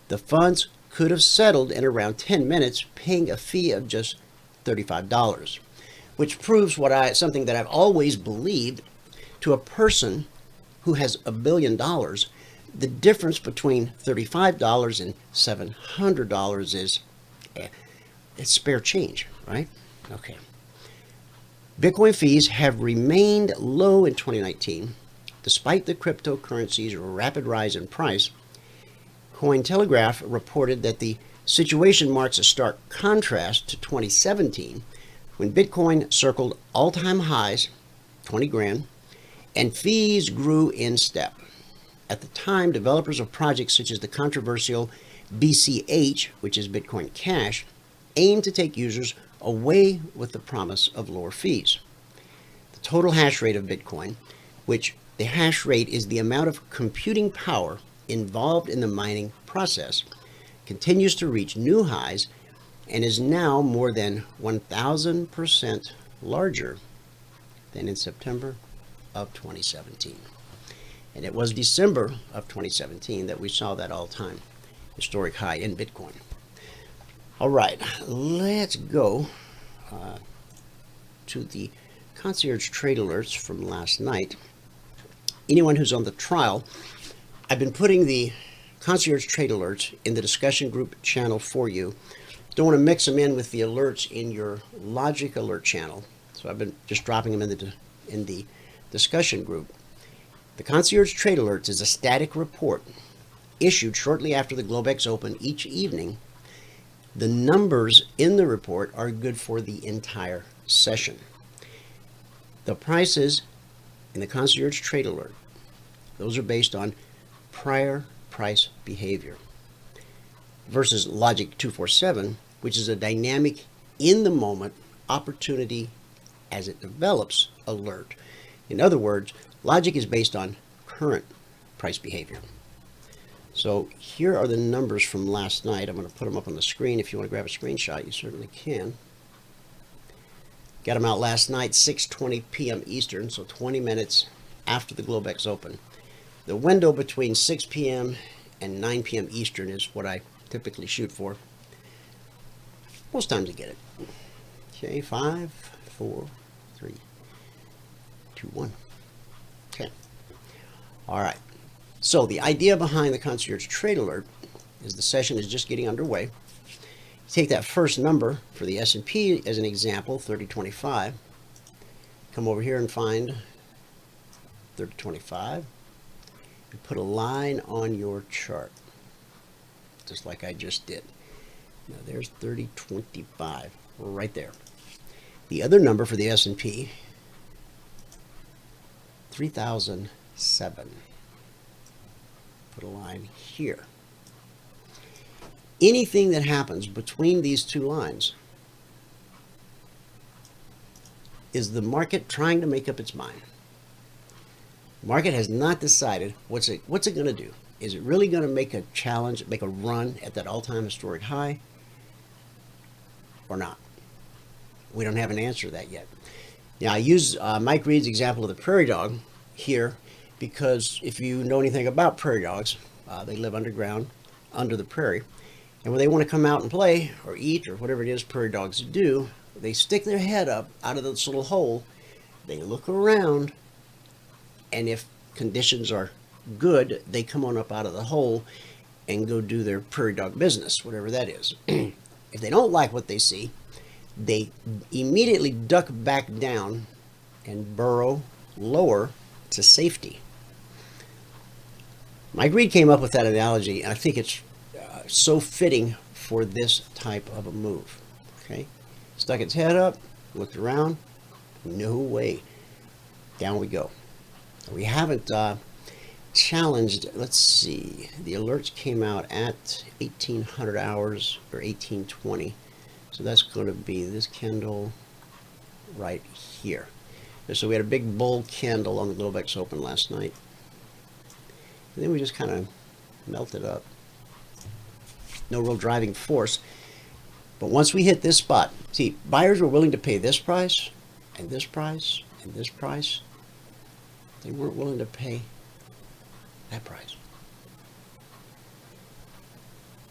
E: The funds could have settled in around 10 minutes, paying a fee of just $35, which proves something that I've always believed. To a person who has $1 billion, the difference between $35 and $700 is it's spare change, right? Okay. Bitcoin fees have remained low in 2019, despite the cryptocurrency's rapid rise in price. Cointelegraph reported that the situation marks a stark contrast to 2017, when Bitcoin circled all-time highs, 20 grand, and fees grew in step. At the time, developers of projects such as the controversial BCH, which is Bitcoin Cash, aimed to take users away with the promise of lower fees. The total hash rate of Bitcoin, which the hash rate is the amount of computing power involved in the mining process, continues to reach new highs and is now more than 1,000% larger than in September of 2017. And it was December of 2017 that we saw that all-time historic high in Bitcoin. All right, let's go to the Concierge Trade Alerts from last night. Anyone who's on the trial, I've been putting the Concierge Trade Alerts in the discussion group channel for you. Don't want to mix them in with the alerts in your Logic Alert channel, so I've been just dropping them in the discussion group. The Concierge Trade Alerts is a static report issued shortly after the Globex Open each evening. The numbers in the report are good for the entire session. The prices in the Concierge Trade Alert, those are based on prior price behavior, versus Logic 247, which is a dynamic, in-the-moment opportunity as it develops alert. In other words, Logic is based on current price behavior. So here are the numbers from last night. I'm going to put them up on the screen. If you want to grab a screenshot, you certainly can. Got them out last night, 6:20 p.m. Eastern, so 20 minutes after the Globex Open. The window between 6 p.m. and 9 p.m. Eastern is what I typically shoot for. Most times I get it. Okay, 5, 4, 3, 2, 1. Okay. All right. So the idea behind the Concierge Trade Alert is the session is just getting underway. You take that first number for the S&P as an example, 3025. Come over here and find 3025. And put a line on your chart, just like I just did. Now there's 3025 right there. The other number for the S&P, 3007. Put a line here. Anything that happens between these two lines is the market trying to make up its mind. The market has not decided what's it going to do. Is it really going to make a challenge, make a run at that all-time historic high, or not? We don't have an answer to that yet. Now, I use Mike Reed's example of the prairie dog here because if you know anything about prairie dogs, they live underground, under the prairie, and when they want to come out and play or eat or whatever it is prairie dogs do, they stick their head up out of this little hole, they look around, and if conditions are good, they come on up out of the hole and go do their prairie dog business, whatever that is. If they don't like what they see, they immediately duck back down and burrow lower to safety. Mike Reed came up with that analogy, and I think it's so fitting for this type of a move. Okay, stuck its head up, looked around, no way, down we go. We haven't challenged. Let's see, the alerts came out at 1800 hours or 1820, so that's going to be this candle right here. So we had a big bull candle on the Globex Open last night, and then we just kind of melted up. No real driving force. But once we hit this spot, see, buyers were willing to pay this price and this price and this price. They weren't willing to pay that price.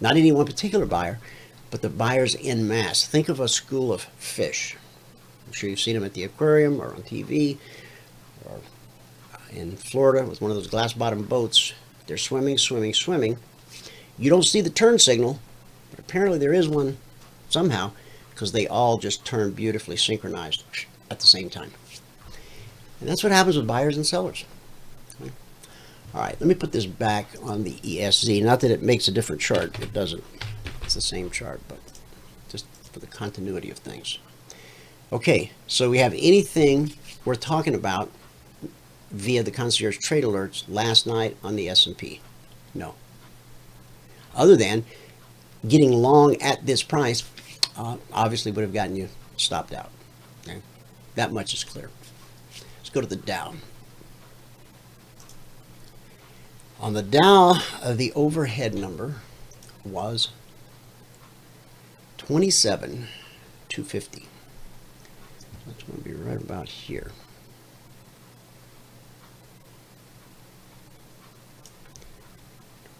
E: Not any one particular buyer, but the buyers en masse. Think of a school of fish. I'm sure you've seen them at the aquarium or on TV or in Florida with one of those glass bottom boats. They're swimming, swimming, swimming. You don't see the turn signal, but apparently there is one somehow, because they all just turn beautifully synchronized at the same time. And that's what happens with buyers and sellers. Okay. All right, let me put this back on the ESZ. Not that it makes a different chart. It doesn't. It's the same chart, but just for the continuity of things. Okay, so we have anything we're talking about via the Concierge Trade Alerts last night on the S&P? No. Other than getting long at this price, obviously would have gotten you stopped out. Okay? That much is clear. Let's go to the Dow. On the Dow, the overhead number was 27,250. That's going to be right about here.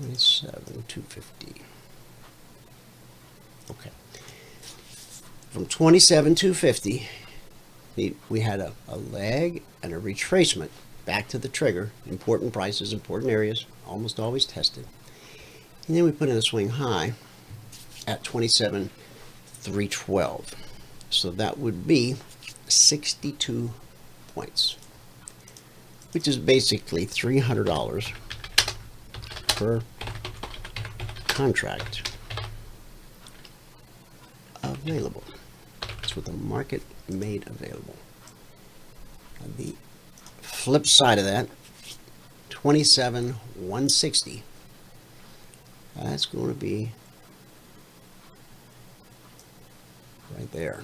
E: $27,250. Okay. From 27,250, we had a leg and a retracement back to the trigger. Important prices, important areas, almost always tested. And then we put in a swing high at 27,312. So that would be 62 points, which is basically $300 per contract available. That's what the market made available. And the flip side of that, 27,160. That's going to be right there.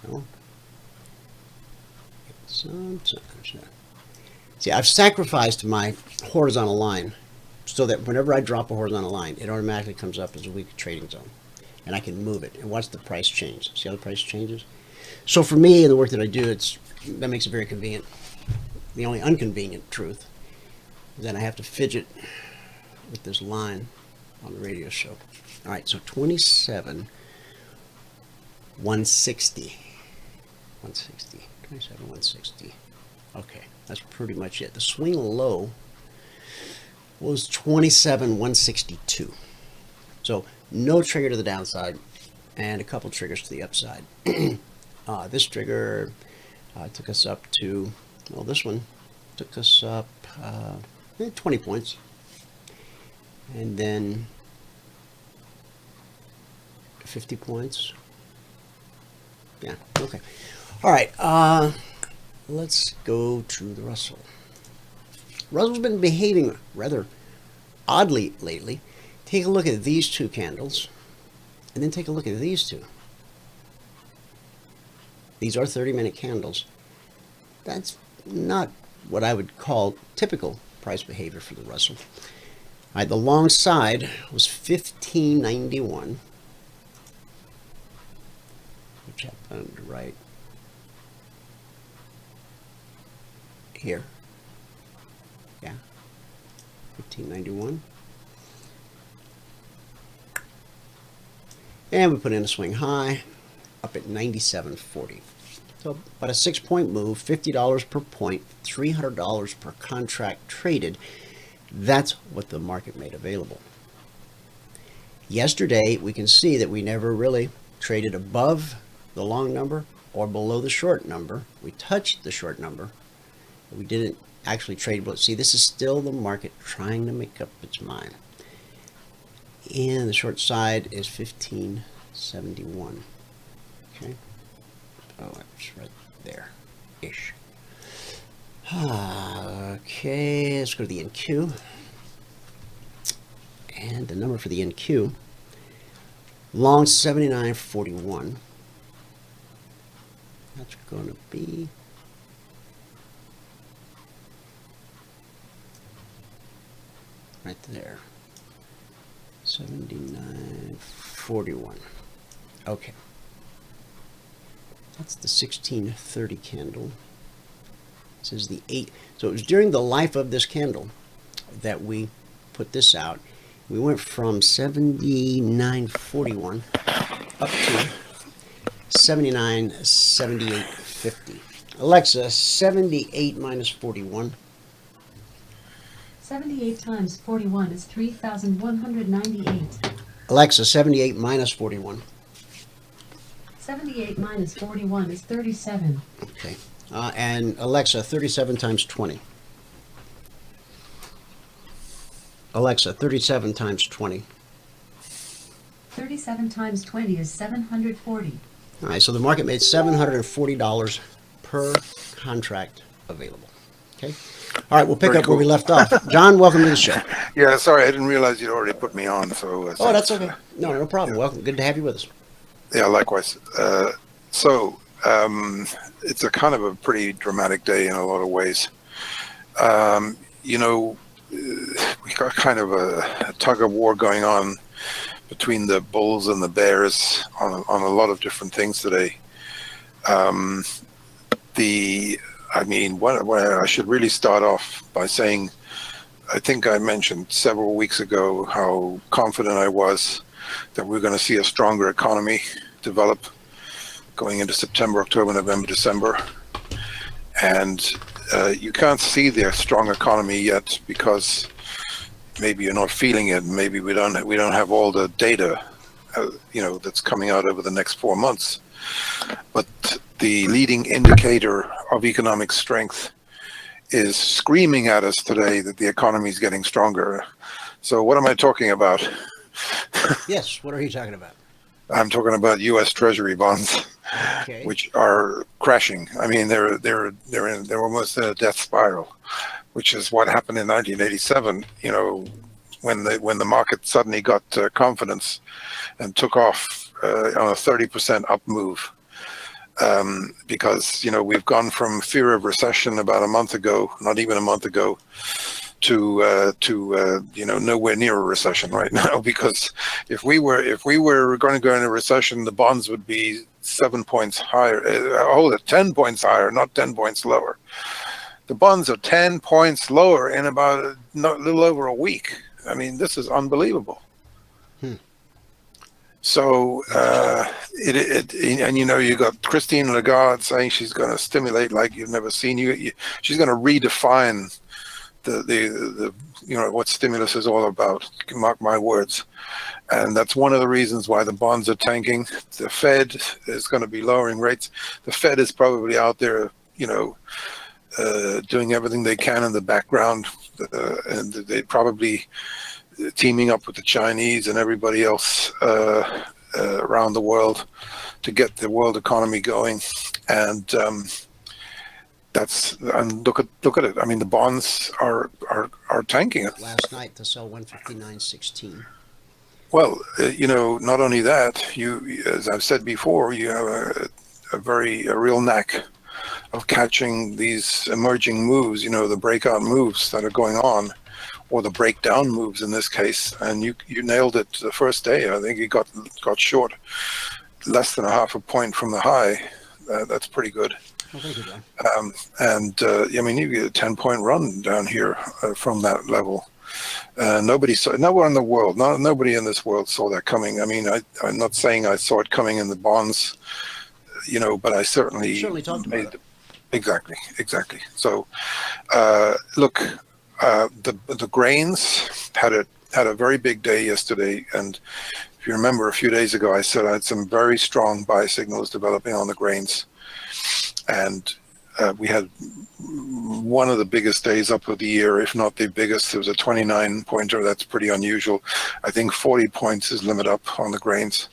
E: Well, sometimes. See, I've sacrificed my horizontal line so that whenever I drop a horizontal line, it automatically comes up as a weak trading zone, and I can move it and watch the price change. See how the price changes? So for me and the work that I do, that makes it very convenient. The only inconvenient truth is that I have to fidget with this line on the radio show. All right, so 27,160. 27,160. Okay, that's pretty much it. The swing low was 27,162. So no trigger to the downside and a couple triggers to the upside. This trigger took us up to, well, this one took us up 20 points. And then 50 points. Yeah, okay. All right, let's go to the Russell. Russell's been behaving rather oddly lately, take a look at these two candles, and then take a look at these two. These are 30-minute candles. That's not what I would call typical price behavior for the Russell. All right, the long side was 1591, which happened right here. Yeah, 1591. And we put in a swing high up at 97.40. So about a 6-point move, $50 per point, $300 per contract traded. That's what the market made available. Yesterday, we can see that we never really traded above the long number or below the short number. We touched the short number, but we didn't actually trade below. See, this is still the market trying to make up its mind. And the short side is 1571. Okay. Oh, it's right there-ish. Okay, let's go to the NQ. And the number for the NQ, long 79.41. That's going to be right there. 79.41. Okay. That's the 1630 candle. This is the 8. So it was during the life of this candle that we put this out. We went from 79.41 up to 78.50. Alexa, 78 minus 41.
F: 78 times 41 is 3,198.
E: Alexa, 78 minus 41.
F: 78 minus 41 is 37.
E: Okay. And Alexa, 37 times 20. Alexa, 37 times 20.
F: 37 times 20 is 740.
E: All right, so the market made $740 per contract available. Okay. All right, we'll pick up where we left off. John, welcome to the show.
H: Yeah, sorry, I didn't realize you'd already put me on. So.
E: Oh, that's okay. No problem. Welcome. Good to have you with us.
H: Yeah, likewise. It's a kind of a pretty dramatic day in a lot of ways. We got kind of a tug of war going on between the bulls and the bears on a lot of different things today. I should really start off by saying, I think I mentioned several weeks ago how confident I was that we're going to see a stronger economy develop going into September, October, November, December. And you can't see the strong economy yet because maybe you're not feeling it. Maybe we don't have all the data, that's coming out over the next 4 months. But the leading indicator of economic strength is screaming at us today that the economy is getting stronger. So what am I talking about?
E: Yes, what are you talking about?
H: I'm talking about U.S. Treasury bonds,
E: Okay.
H: which are crashing. I mean, they're almost in a death spiral, which is what happened in 1987. When the market suddenly got confidence and took off on a 30% up move, because we've gone from fear of recession about a month ago, not even a month ago, to nowhere near a recession right now. Because if we were going to go into a recession, the bonds would be 7 points higher, 10 points higher, not 10 points lower. The bonds are 10 points lower in about a little over a week. I mean, this is unbelievable. So you got Christine Lagarde saying she's going to stimulate like you've never seen. She's going to redefine the what stimulus is all about. Mark my words. And that's one of the reasons why the bonds are tanking. The Fed is going to be lowering rates. The Fed is probably out there, doing everything they can in the background, and they probably teaming up with the Chinese and everybody else around the world to get the world economy going. And and look at it. I mean, the bonds are tanking.
E: Last night, the sell 159.16.
H: Well, not only that, as I've said before, you have a real knack of catching these emerging moves, the breakout moves that are going on, or the breakdown moves in this case, and you nailed it the first day. I think you got short less than a half a point from the high. That's pretty good.
E: Well, thank you, John.
H: I mean, you get a 10-point run down here from that level. Nobody in the world, nobody in this world saw that coming. I mean, I'm not saying I saw it coming in the bonds, but I certainly
E: talked about it.
H: Exactly. So, look, the grains had a very big day yesterday, and if you remember a few days ago, I said I had some very strong buy signals developing on the grains, and we had one of the biggest days up of the year, if not the biggest. It was a 29-pointer. That's pretty unusual. I think 40 points is limit up on the grains.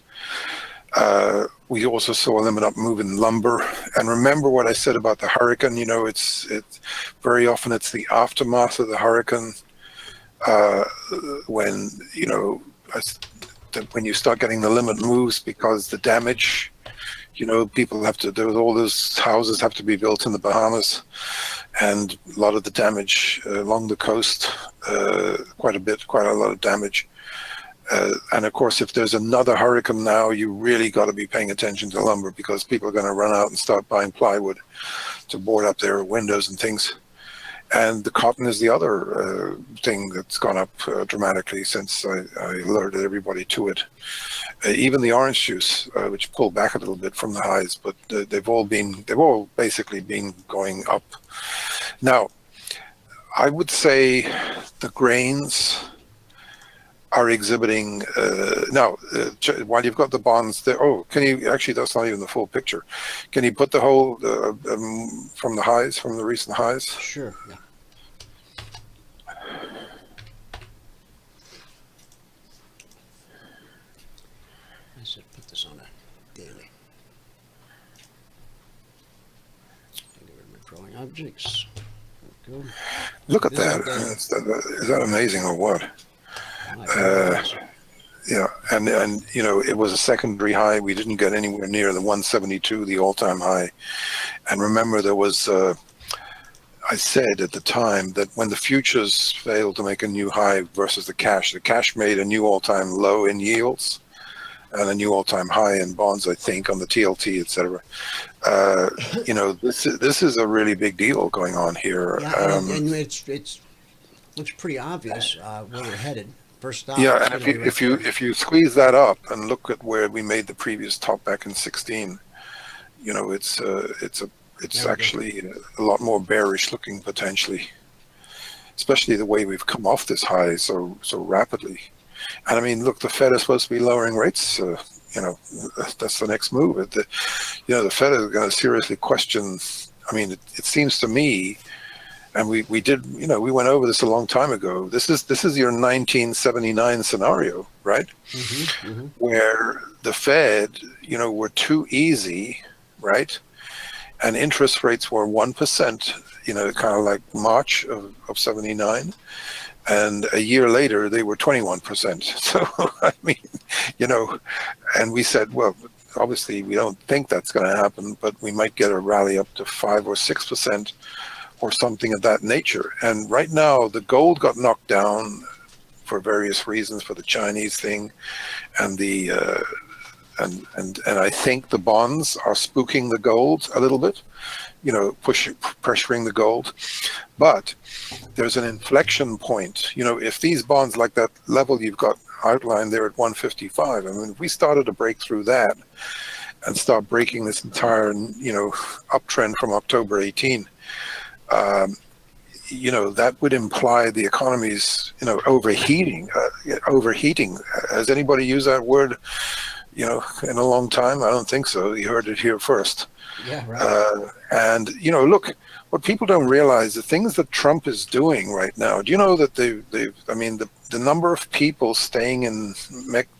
H: We also saw a limit up move in lumber. And remember what I said about the hurricane. It's very often it's the aftermath of the hurricane when when you start getting the limit moves, because the damage. People have to do all those houses have to be built in the Bahamas, and a lot of the damage along the coast, quite a lot of damage. And of course, if there's another hurricane now, you really got to be paying attention to lumber, because people are going to run out and start buying plywood to board up their windows and things. And the cotton is the other thing that's gone up dramatically since I alerted everybody to it. Even the orange juice, which pulled back a little bit from the highs, but they've all basically been going up. Now, I would say the grains are exhibiting while you've got the bonds there. Oh, can you actually? That's not even the full picture. Can you put the whole from the recent highs?
E: Sure. Yeah. I should put this on a daily. Get rid of my crawling objects. There we go.
H: Look at that. Is that amazing or what? Yeah, and it was a secondary high. We didn't get anywhere near the 172, the all-time high. And remember, there was I said at the time that when the futures failed to make a new high versus the cash made a new all-time low in yields and a new all-time high in bonds, I think, on the TLT, etc. This is a really big deal going on here.
E: Yeah, and it's looks pretty obvious where we're headed. First stop.
H: Yeah, and if you squeeze that up and look at where we made the previous top back in 16, it's actually a lot more bearish looking potentially, especially the way we've come off this high so rapidly. And I mean, look, the Fed is supposed to be lowering rates. That's the next move. The Fed is going to seriously question. I mean, it seems to me. And we did, we went over this a long time ago. This is your 1979 scenario, right? Mm-hmm. Where the Fed, were too easy, right? And interest rates were 1%, kind of like March of 79. And a year later, they were 21%. So, I mean, and we said, well, obviously we don't think that's going to happen, but we might get a rally up to 5 or 6%. Or something of that nature. And right now, the gold got knocked down for various reasons, for the Chinese thing, and the and I think the bonds are spooking the gold a little bit, pressuring the gold. But there's an inflection point. If these bonds, like that level you've got outlined there at 155, I mean, if we started to break through that and start breaking this entire uptrend from October 18. That would imply the economy's, overheating. Overheating. Has anybody used that word, in a long time? I don't think so. You heard it here first.
E: Yeah, right.
H: And look, what people don't realize, the things that Trump is doing right now. Do you know that the number of people staying in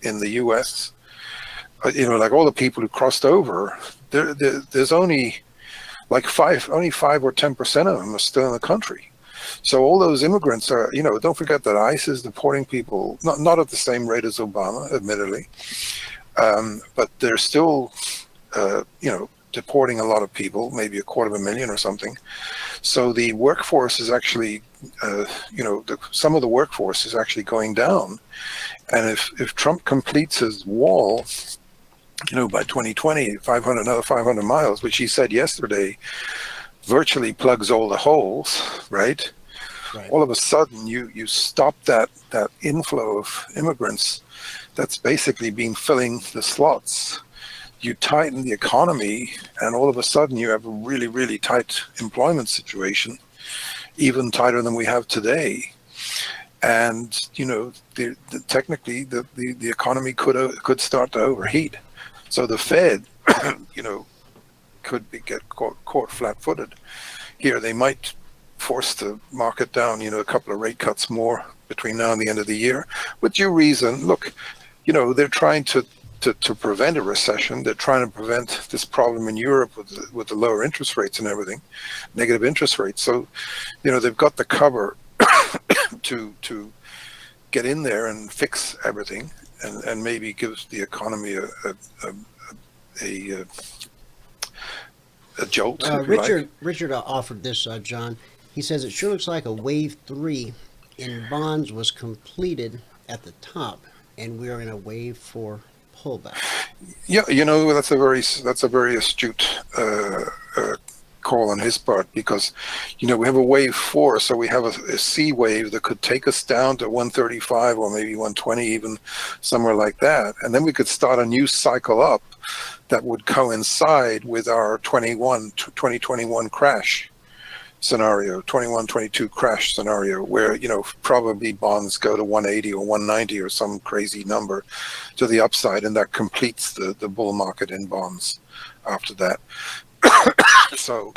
H: the U.S. Like all the people who crossed over, there's only like only 5 or 10% of them are still in the country. So all those immigrants are, don't forget that ICE is deporting people, not at the same rate as Obama, admittedly, but they're still, deporting a lot of people, maybe 250,000 or something. So the workforce is actually, some of the workforce is actually going down. And if Trump completes his wall, by 2020, another 500 miles, which he said yesterday, virtually plugs all the holes, right? All of a sudden, you stop that inflow of immigrants that's basically been filling the slots. You tighten the economy, and all of a sudden you have a really, really tight employment situation, even tighter than we have today. And technically the economy could start to overheat. So the Fed, could get caught flat-footed here. They might force the market down, a couple of rate cuts more between now and the end of the year. With due reason, look, they're trying to prevent a recession. They're trying to prevent this problem in Europe with the lower interest rates and everything, negative interest rates. So, they've got the cover to get in there and fix everything, and maybe gives the economy a jolt.
E: Richard offered this, John. He says it sure looks like a wave 3 in bonds was completed at the top, and we are in a wave 4 pullback.
H: Yeah, that's a very astute call on his part, because we have a wave 4, so we have a C wave that could take us down to 135 or maybe 120, even somewhere like that, and then we could start a new cycle up that would coincide with our 2021 crash scenario, 21-22 crash scenario, where probably bonds go to 180 or 190 or some crazy number to the upside, and that completes the bull market in bonds after that. So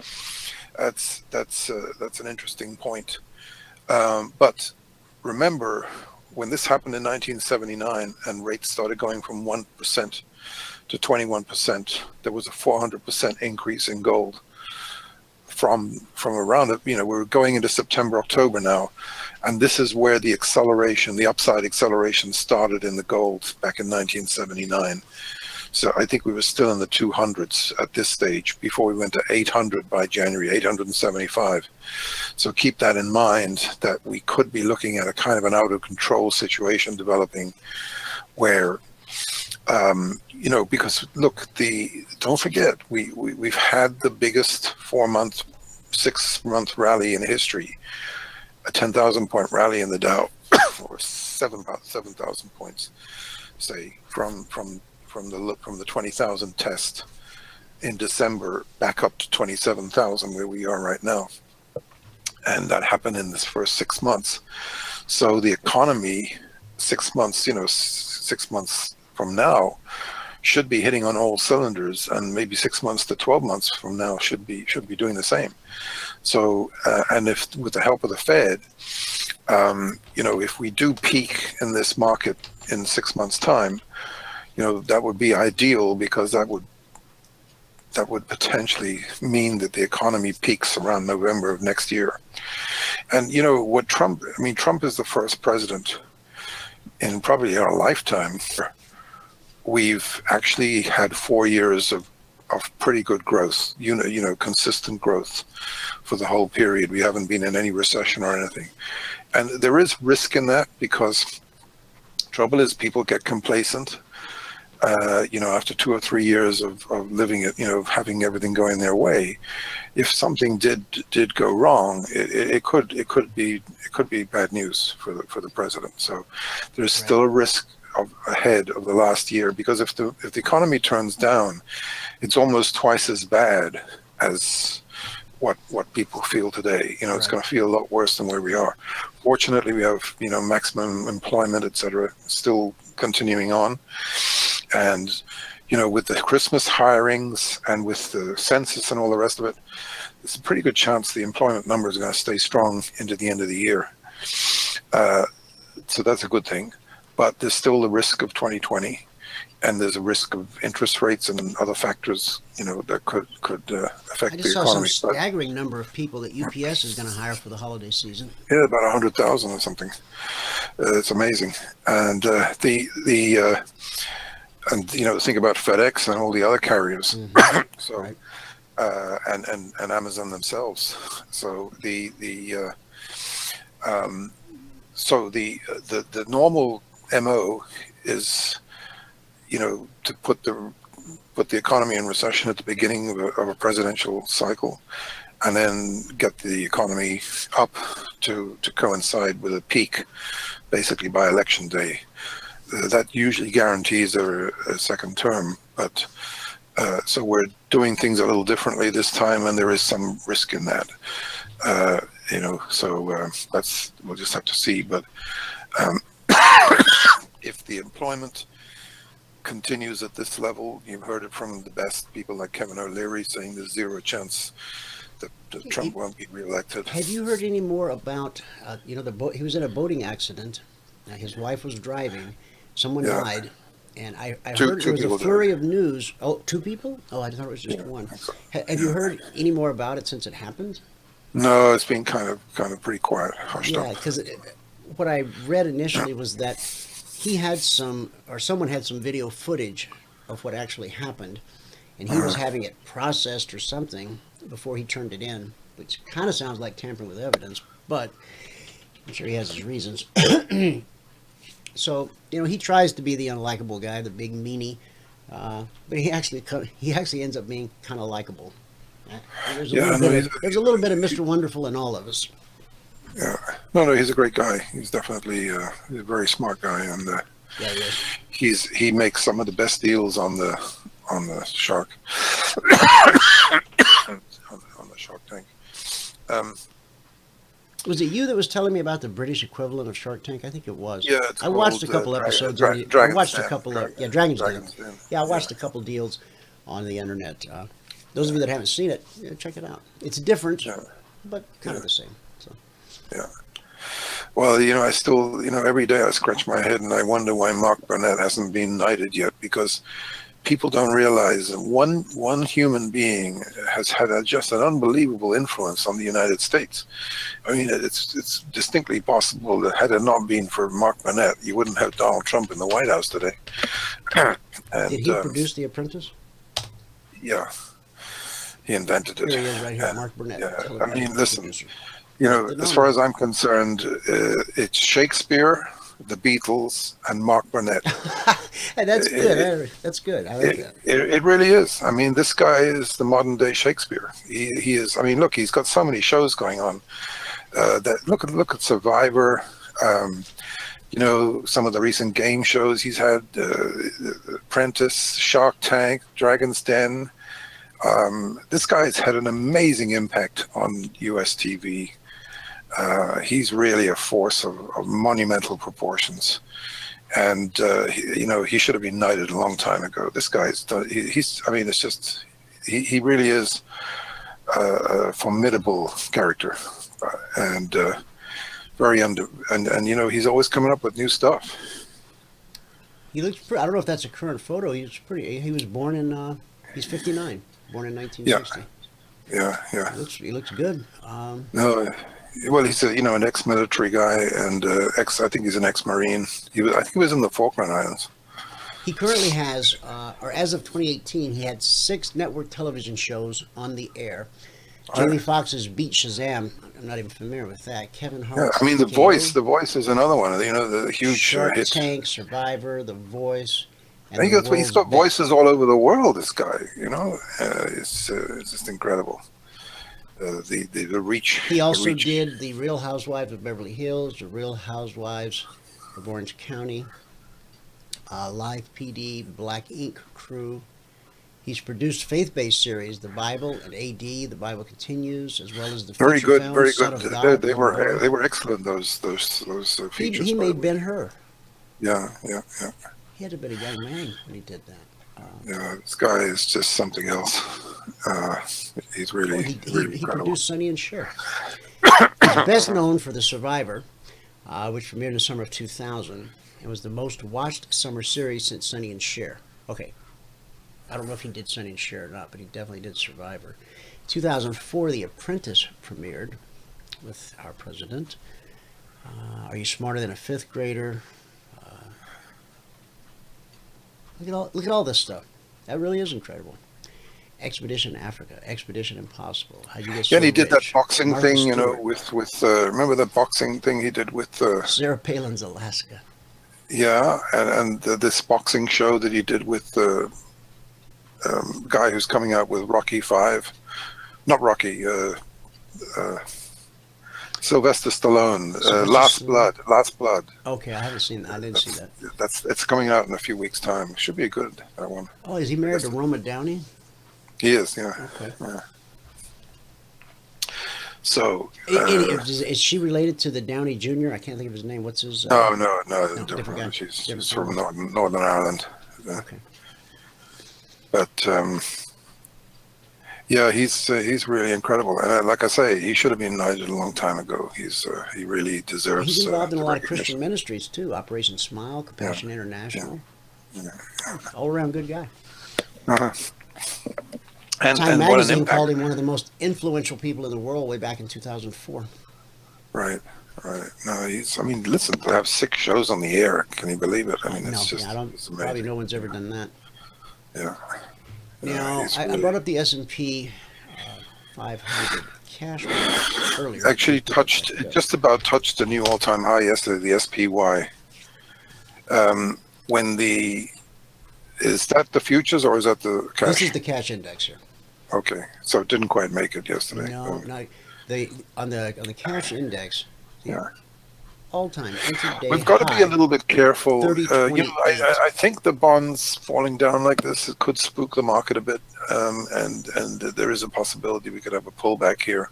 H: that's an interesting point. But remember, when this happened in 1979 and rates started going from 1% to 21%, there was a 400% increase in gold from around, we're going into September, October now, and this is where the acceleration, the upside acceleration, started in the gold back in 1979. So I think we were still in the 200s at this stage before we went to 800 by January, 875. So keep that in mind, that we could be looking at a kind of an out of control situation developing where, because look, don't forget, we've had the biggest 6-month rally in history, a 10,000 point rally in the Dow, or 7,000 points, say, from the 20,000 test in December back up to 27,000 where we are right now, and that happened in this first 6 months. So the economy 6 months, 6 months from now should be hitting on all cylinders, and maybe 6 months to 12 months from now should be doing the same. So and if with the help of the Fed, if we do peak in this market in 6 months time, that would be ideal, because that would potentially mean that the economy peaks around November of next year. And what Trump is the first president in probably our lifetime. We've actually had 4 years of pretty good growth, consistent growth for the whole period. We haven't been in any recession or anything. And there is risk in that, because trouble is people get complacent. After 2 or 3 years of living it, of having everything going their way, if something did go wrong, it could be bad news for the president. So there's still a risk ahead of the last year, because if the economy turns down, it's almost twice as bad as what people feel today. It's going to feel a lot worse than where we are. Fortunately, we have maximum employment, etc., still continuing on. And, with the Christmas hirings and with the census and all the rest of it, there's a pretty good chance the employment numbers are going to stay strong into the end of the year. So that's a good thing. But there's still the risk of 2020. and there's a risk of interest rates and other factors, that could affect
E: I
H: the
E: just saw some
H: economy. But,
E: staggering number of people that UPS is going to hire for the holiday season.
H: yeah, about 100,000 or something. It's amazing. And think about FedEx and all the other carriers.
E: Mm-hmm.
H: So,
E: Right.
H: and Amazon themselves. So the normal MO is, to put the economy in recession at the beginning of a presidential cycle, and then get the economy up to coincide with a peak, basically by election day. That usually guarantees a second term, but so we're doing things a little differently this time, and there is some risk in that. We'll just have to see. But if the employment continues at this level, you've heard it from the best people like Kevin O'Leary saying there's zero chance that Trump won't be reelected.
E: Have you heard any more about, he was in a boating accident. His wife was driving. Someone died. And I heard there was a flurry of news. Oh, 2 people? Oh, I thought it was just one. Have you heard any more about it since it happened?
H: No, it's been kind of pretty quiet, hushed up.
E: Yeah, because what I read initially was that someone had some video footage of what actually happened, and he was having it processed or something before he turned it in, which kind of sounds like tampering with evidence, but I'm sure he has his reasons. So, he tries to be the unlikable guy, the big meanie, but he actually ends up being kind of likable. There's a little bit of Mr. Wonderful in all of us.
H: Yeah, no, he's a great guy. He's definitely he's a very smart guy, and
E: He is.
H: he makes some of the best deals on the Shark on the Shark Tank.
E: Was it you that was telling me about the British equivalent of Shark Tank? I think it was.
H: Yeah,
E: I watched a couple episodes.
H: Dragon's
E: I watched a
H: Den.
E: couple of Dragon's Den.
H: Den.
E: Yeah, I watched a couple deals on the internet. Those of you that haven't seen it, check it out. It's different, but kind of the same. So.
H: Yeah. Well, I still, every day I scratch my head and I wonder why Mark Burnett hasn't been knighted yet, because people don't realize that one human being has had just an unbelievable influence on the United States. I mean, it's distinctly possible that had it not been for Mark Burnett, you wouldn't have Donald Trump in the White House today. And,
E: did he produce The Apprentice?
H: Yeah. He invented it.
E: Here he is right here, Mark Burnett.
H: Yeah. I mean, listen, as far as I'm concerned, it's Shakespeare, the Beatles, and Mark Burnett.
E: And that's good. That's good. I like that.
H: It really is. I mean, this guy is the modern day Shakespeare. He is. I mean, look, he's got so many shows going on. Look at Survivor. Some of the recent game shows he's had. Apprentice, Shark Tank, Dragon's Den. This guy's had an amazing impact on U.S. TV. He's really a force of monumental proportions, and he should have been knighted a long time ago. This guy's he's. I mean, it's just he really is a formidable character, and very and he's always coming up with new stuff.
E: He looks. I don't know if that's a current photo. He was born in. He's 59. Born in 1960.
H: Yeah.
E: He looks good.
H: No, well, he's an ex-military guy, and I think he's an ex-Marine. I think he was in the Falkland Islands.
E: He currently has, or as of 2018, he had 6 network television shows on the air. Jamie Foxx's Beat Shazam. I'm not even familiar with that. Kevin Hart.
H: Yeah, I mean, The Voice is another one. The huge
E: Shark
H: hit.
E: Tank, Survivor, The Voice.
H: And he's got voices all over the world. This guy, it's just incredible. The reach.
E: He also did The Real Housewives of Beverly Hills, The Real Housewives of Orange County, Live PD, Black Ink Crew. He's produced faith-based series, The Bible and AD, The Bible Continues, as well as the
H: very
E: feature
H: good,
E: film,
H: very
E: Son
H: good.
E: of God,
H: They were excellent. Those features.
E: He made Ben-Hur.
H: Yeah.
E: He had to be a young man when he did that.
H: This guy is just something else. He's really, really
E: he
H: incredible.
E: produced Sonny and Cher. He's best known for The Survivor, which premiered in the summer of 2000. It was the most watched summer series since Sonny and Cher. Okay. I don't know if he did Sonny and Cher or not, but he definitely did Survivor. 2004, The Apprentice premiered with our president. Are You Smarter Than a Fifth Grader? Look at all this stuff. That really is incredible. Expedition Africa, Expedition Impossible. How'd you get so
H: Yeah, and he did that
E: rich?
H: boxing
E: Martha
H: thing, you know,
E: Stewart.
H: with remember that boxing thing he did with
E: Sarah Palin's Alaska.
H: yeah, and this boxing show that he did with the guy who's coming out with Rocky 5, not Rocky, Sylvester Stallone,
E: Sylvester Stallone.
H: Last Blood.
E: Okay, I haven't seen that. I didn't see that.
H: It's coming out in a few weeks' time. Should be good, that one.
E: Oh, is he married to Roma Downey?
H: He is, yeah.
E: Okay.
H: Yeah. So
E: Is she related to the Downey Jr.? I can't think of his name. What's his?
H: no,
E: different guy.
H: She's from Northern Ireland.
E: Okay.
H: But yeah, he's really incredible, and like I say, he should have been knighted a long time ago. He really deserves.
E: He's involved in a lot of
H: recognition.
E: Christian ministries too. Operation Smile, Compassion International.
H: Yeah.
E: All around good guy.
H: Uh-huh.
E: Time
H: what an
E: magazine
H: impact.
E: called him one of the most influential people in the world way back in 2004.
H: Right. No, I mean, listen, to have 6 shows on the air, can you believe it? I mean, it's just,
E: I don't.
H: it's
E: Probably
H: amazing.
E: no one's ever done that.
H: Yeah.
E: Now,
H: he's
E: I
H: really-
E: brought up the S&P 500 cash market earlier.
H: Actually just about touched a new all-time high yesterday, the SPY. Is that the futures or is that the cash?
E: This is the cash index here.
H: Okay, so it didn't quite make it yesterday.
E: No, on the cash index.
H: Yeah.
E: All-time intraday
H: We've got to be a
E: high,
H: little bit careful.
E: 30.28.
H: I think the bonds falling down like this, it could spook the market a bit, and there is a possibility we could have a pullback here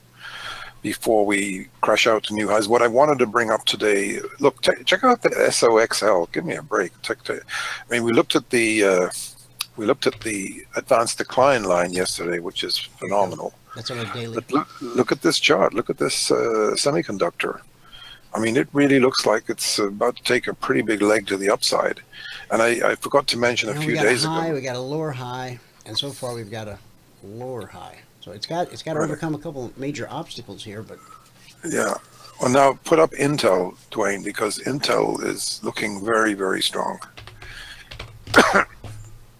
H: before we crash out to new highs. What I wanted to bring up today, look, check out the SOXL. Give me a break. I mean, we looked at the advanced decline line yesterday, which is phenomenal.
E: That's on a daily.
H: But look at this chart. Look at this semiconductor. I mean, it really looks like it's about to take a pretty big leg to the upside. And I forgot to mention a few days ago.
E: We got a lower high, and so far we've got a lower high. So it's got to overcome a couple of major obstacles here, but
H: yeah. Well, now put up Intel, Dwayne, because Intel is looking very, very strong.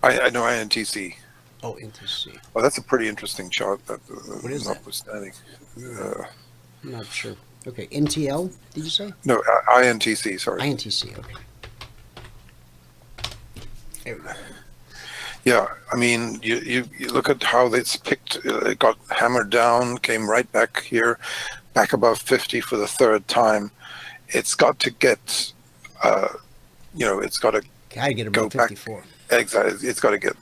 H: I know INTC.
E: oh, NTC.
H: Well, that's a pretty interesting chart.
E: What is that?
H: Notwithstanding.
E: I'm not sure. Okay, NTL, did you say?
H: No, INTC, sorry.
E: INTC, okay. There we go.
H: Yeah, I mean, you look at how it's picked. It got hammered down, came right back here, back above 50 for the 3rd time. It's got to get, it's got to
E: Gotta get
H: go
E: above
H: back.
E: 54,
H: Exactly, it's got to get,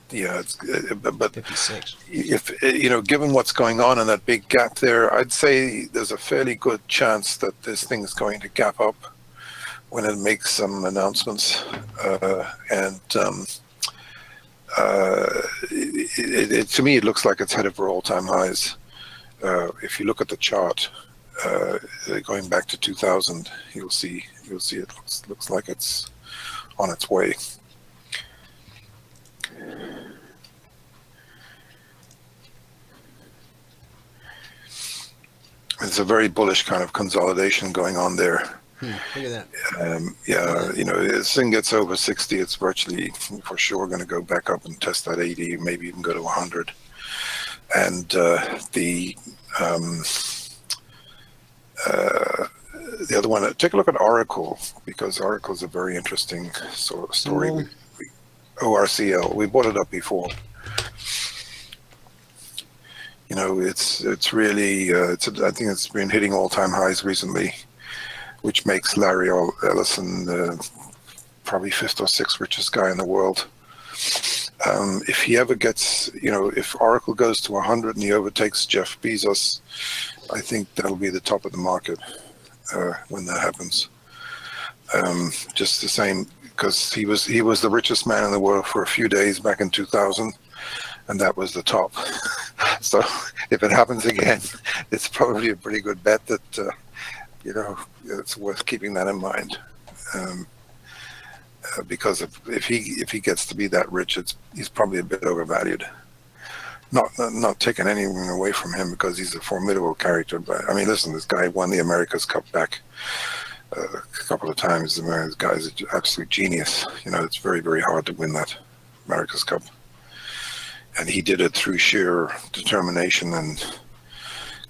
H: but
E: 56.
H: if given what's going on in that big gap there, I'd say there's a fairly good chance that this thing is going to gap up when it makes some announcements, to me, it looks like it's headed for all-time highs. If you look at the chart, going back to 2000, you'll see it looks like it's on its way. It's a very bullish kind of consolidation going on there.
E: Look at that.
H: This thing gets over 60, it's virtually for sure going to go back up and test that 80, maybe even go to 100. And the other one, take a look at Oracle, because Oracle is a very interesting sort of story. ORCL, we brought it up before. It's really, I think it's been hitting all-time highs recently, which makes Larry Ellison probably 5th or 6th richest guy in the world. If he ever gets, if Oracle goes to 100 and he overtakes Jeff Bezos, I think that'll be the top of the market when that happens. Just the same, because he was the richest man in the world for a few days back in 2000, and that was the top. So if it happens again, it's probably a pretty good bet that it's worth keeping that in mind. because if he gets to be that rich, he's probably a bit overvalued. Not taking anything away from him because he's a formidable character. But I mean, listen, this guy won the America's Cup back a couple of times. This guy's an absolute genius. You know, it's very, very hard to win that America's Cup. And he did it through sheer determination and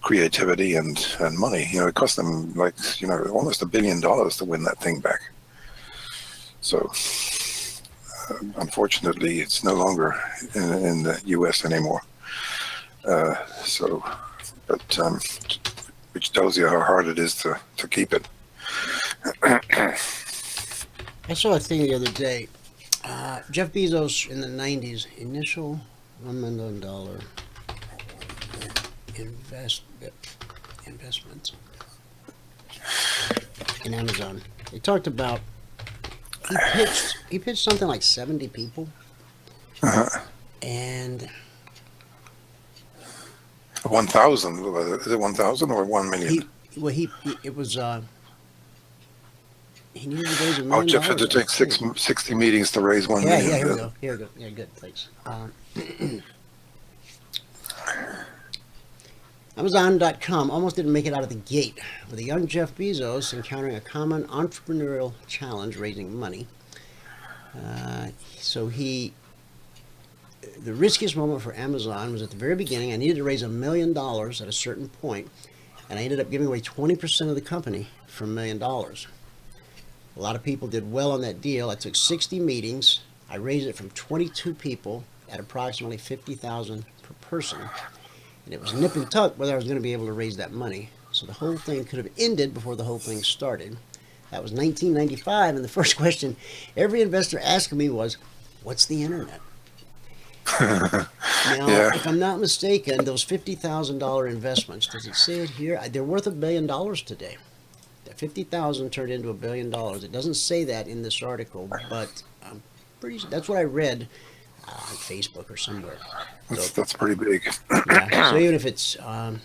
H: creativity and money. You know, it cost them like, you know, almost $1 billion to win that thing back. So unfortunately, it's no longer in the U.S. anymore. Which tells you how hard it is to keep it.
E: I saw a thing the other day. Jeff Bezos in the 90s, initial $1 million investment in Amazon. They talked about he pitched something like 70 people, and
H: 1,000. Is it 1,000 or 1 million?
E: It was he needed to raise $1 million.
H: Oh, Jeff had to take 60 meetings to raise $1 million.
E: Yeah, here we go. Yeah, good, thanks. Amazon.com almost didn't make it out of the gate, with a young Jeff Bezos encountering a common entrepreneurial challenge raising money. The riskiest moment for Amazon was at the very beginning. I needed to raise $1 million at a certain point, and I ended up giving away 20% of the company for $1 million. A lot of people did well on that deal. I took 60 meetings. I raised it from 22 people at approximately $50,000 per person. And it was nip and tuck whether I was going to be able to raise that money. So the whole thing could have ended before the whole thing started. That was 1995, and the first question every investor asked me was, what's the internet? Now, if I'm not mistaken, those $50,000 investments, does it say it here? They're worth $1 billion today. That $50,000 turned into $1 billion. It doesn't say that in this article, but that's what I read on Facebook or somewhere.
H: That's pretty big.
E: Yeah. So even if it's, I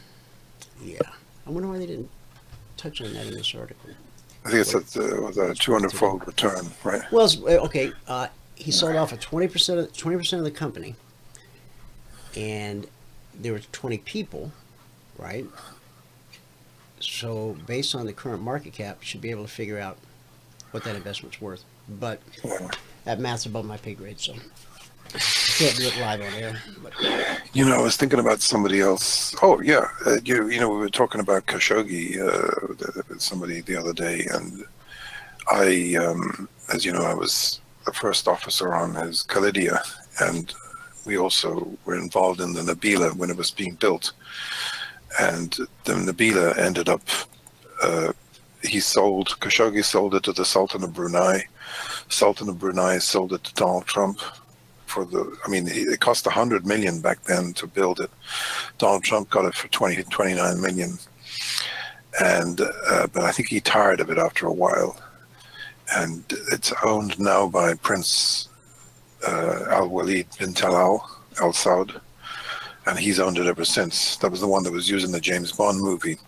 E: wonder why they didn't touch on that in this article.
H: I think it's a 200-fold return, right?
E: Well, okay. He sold off 20% of the company, and there were 20 people, right? So based on the current market cap, you should be able to figure out what that investment's worth. But that math's above my pay grade, so I can't do it live on air. But.
H: You know, I was thinking about somebody else. Oh, yeah. You know, we were talking about Khashoggi with somebody the other day, and I, as you know, I was the first officer on his Khalidia, and we also were involved in the Nabila when it was being built. And the Nabila ended up, Khashoggi sold it to the Sultan of Brunei. Sultan of Brunei sold it to Donald Trump. It cost $100 million back then to build it. Donald Trump got it for $29 million. And, but I think he tired of it after a while. And it's owned now by Prince Al-Walid bin Talal Al Saud. And he's owned it ever since. That was the one that was used in the James Bond movie.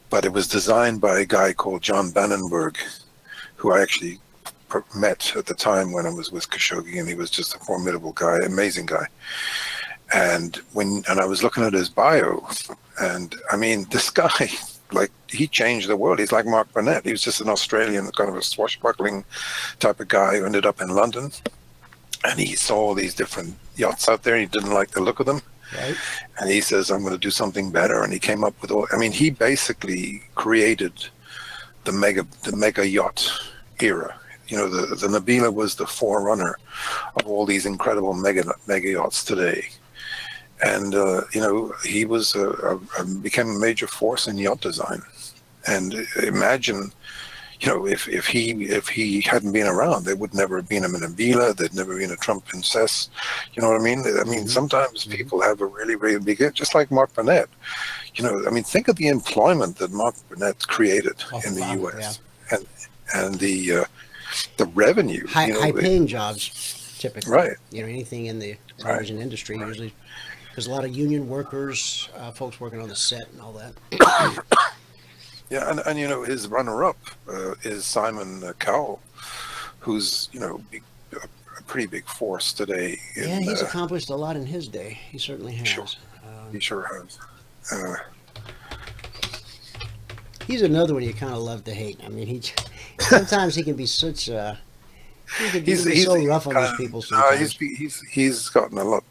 H: But it was designed by a guy called John Bannenberg, who I actually met at the time when I was with Khashoggi, and he was just a formidable guy, amazing guy. And I was looking at his bio, and I mean, this guy, like, he changed the world. He's like Mark Burnett. He was just an Australian, kind of a swashbuckling type of guy who ended up in London. And he saw all these different yachts out there, and he didn't like the look of them. Right. And he says, I'm going to do something better. And he came up with he basically created the mega yacht era. You know, the Nabila was the forerunner of all these incredible mega yachts today. And, you know, he was became a major force in yacht design. And imagine, you know, if he hadn't been around, there would never have been a Nabila, there'd never been a Trump princess. You know what I mean? I mean, sometimes people have a really, really big, just like Mark Burnett. You know, I mean, think of the employment that Mark Burnett created in the U.S. Yeah. and the revenue.
E: High-paying jobs, typically.
H: Right.
E: You know, anything in the television industry, usually there's a lot of union workers, folks working on the set and all that.
H: Yeah, and you know, his runner-up is Simon Cowell, who's a pretty big force today.
E: Yeah, he's accomplished a lot in his day. He certainly has.
H: Sure. He sure has.
E: He's another one you kind of love to hate. I mean, sometimes he can be such a. He's so rough on these people sometimes.
H: He's gotten a lot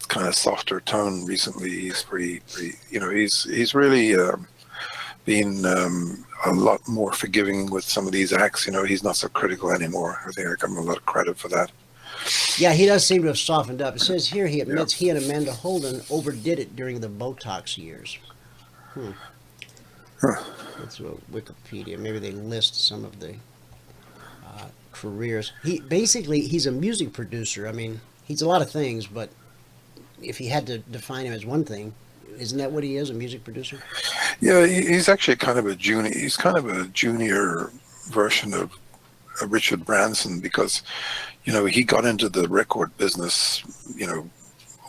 H: kind of softer tone recently. He's pretty he's really been a lot more forgiving with some of these acts. He's not so critical anymore. I think I give him a lot of credit for that.
E: Yeah, he does seem to have softened up. It says here he admits he and Amanda Holden overdid it during the Botox years. That's Wikipedia. Maybe they list some of the careers. He's a music producer. I mean, he's a lot of things, but if he had to define him as one thing, isn't that what he is, a music producer?
H: Yeah, he's actually kind of a junior. He's kind of a junior version of Richard Branson because, he got into the record business,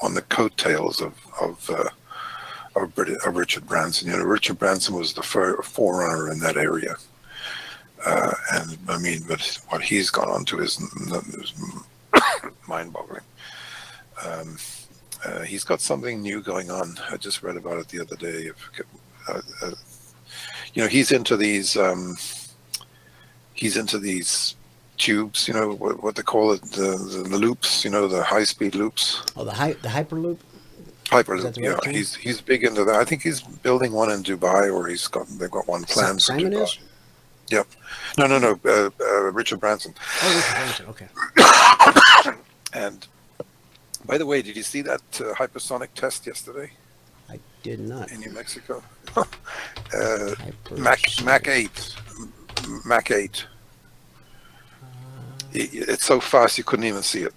H: on the coattails of Richard Branson. Richard Branson was the forerunner in that area. And I mean, but what he's gone on to is mind-boggling. He's got something new going on. I just read about it the other day. He's into these. He's into these tubes. What they call it, the loops. The high-speed loops.
E: Oh, the Hyperloop.
H: Hyperloop. Yeah, he's big into that. I think he's building one in Dubai, or they've got one planned for
E: Simon
H: Dubai.
E: is?
H: Yep. No. Richard Branson.
E: Oh, Richard Branson. Okay.
H: And by the way, did you see that hypersonic test yesterday?
E: I did not.
H: In New Mexico. Mach 8. Mach 8. It's so fast you couldn't even see it.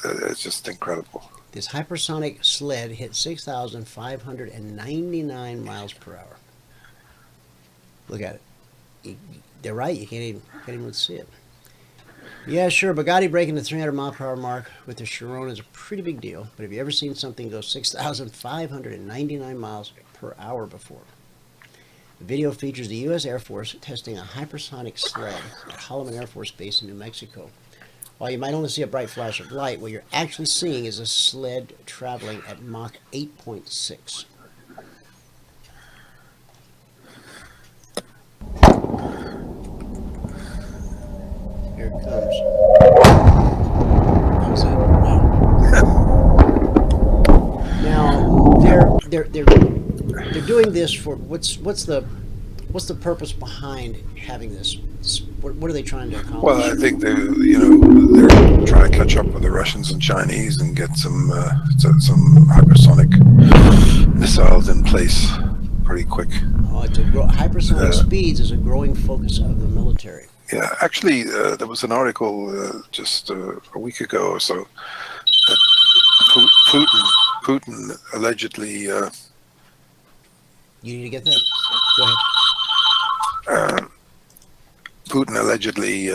H: It's just incredible.
E: This hypersonic sled hit 6,599 miles per hour. Look at it. They're right. You can't even see it. Yeah, sure. Bugatti breaking the 300 mile per hour mark with the Chiron is a pretty big deal. But have you ever seen something go 6,599 miles per hour before? The video features the U.S. Air Force testing a hypersonic sled at Holloman Air Force Base in New Mexico. While you might only see a bright flash of light, what you're actually seeing is a sled traveling at Mach 8.6. Here it comes. How's that? Wow. Now they're doing this for what's the purpose behind having this? What are they trying to accomplish?
H: Well, I think they're trying to catch up with the Russians and Chinese and get some hypersonic missiles in place pretty quick.
E: Oh, hypersonic speeds is a growing focus of the military.
H: Yeah, actually, there was an article just a week ago or so that Putin allegedly.
E: You need to get that? Go ahead.
H: Putin allegedly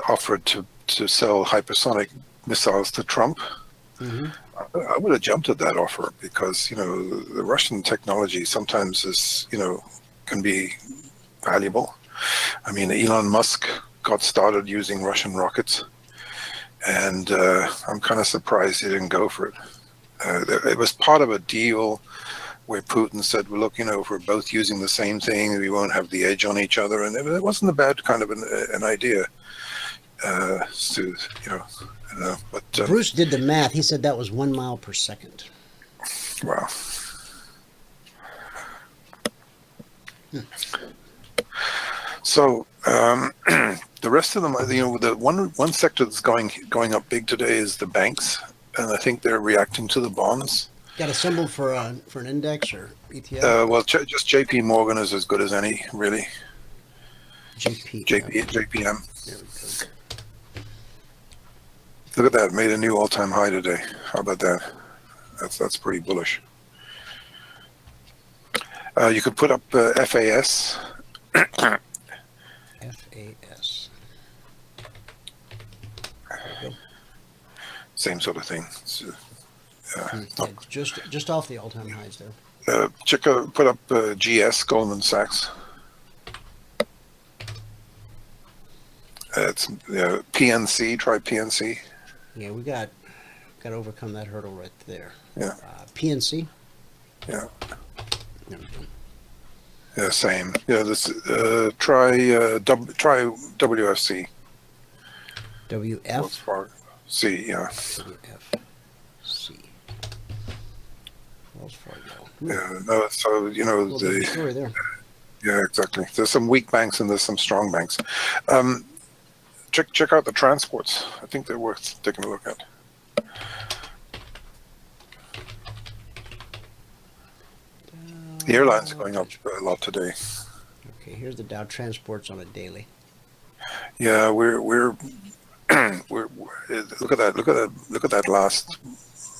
H: offered to sell hypersonic missiles to Trump.
E: Mm-hmm.
H: I would have jumped at that offer because, the Russian technology sometimes is, can be valuable. I mean, Elon Musk got started using Russian rockets, and I'm kind of surprised he didn't go for it. It was part of a deal where Putin said, well, look, if we're both using the same thing, we won't have the edge on each other. And it wasn't a bad kind of an idea. But
E: Bruce did the math. He said that was 1 mile per second.
H: Wow. So the rest of them, the one sector that's going up big today is the banks, and I think they're reacting to the bonds.
E: Got a symbol for an index or ETF?
H: Well, just JP Morgan is as good as any, really. JPM.
E: There we go.
H: Look at that, made a new all-time high today. How about that? That's pretty bullish. You could put up FAS.
E: FAS.
H: Same sort of thing.
E: Just off the all-time highs there.
H: Put up GS, Goldman Sachs. it's PNC. Try PNC.
E: Yeah, we got to overcome that hurdle right there.
H: Yeah.
E: PNC.
H: Yeah.
E: There we go.
H: Yeah, same. Yeah, this try WFC.
E: WF.
H: C, yeah.
E: WFC. Wells Fargo.
H: Yeah, no, so
E: The story there.
H: yeah, exactly. There's some weak banks and there's some strong banks. Check out the transports. I think they're worth taking a look at. The airlines are going up a lot today.
E: Okay, here's the Dow transports on a daily.
H: Yeah, we're look at that last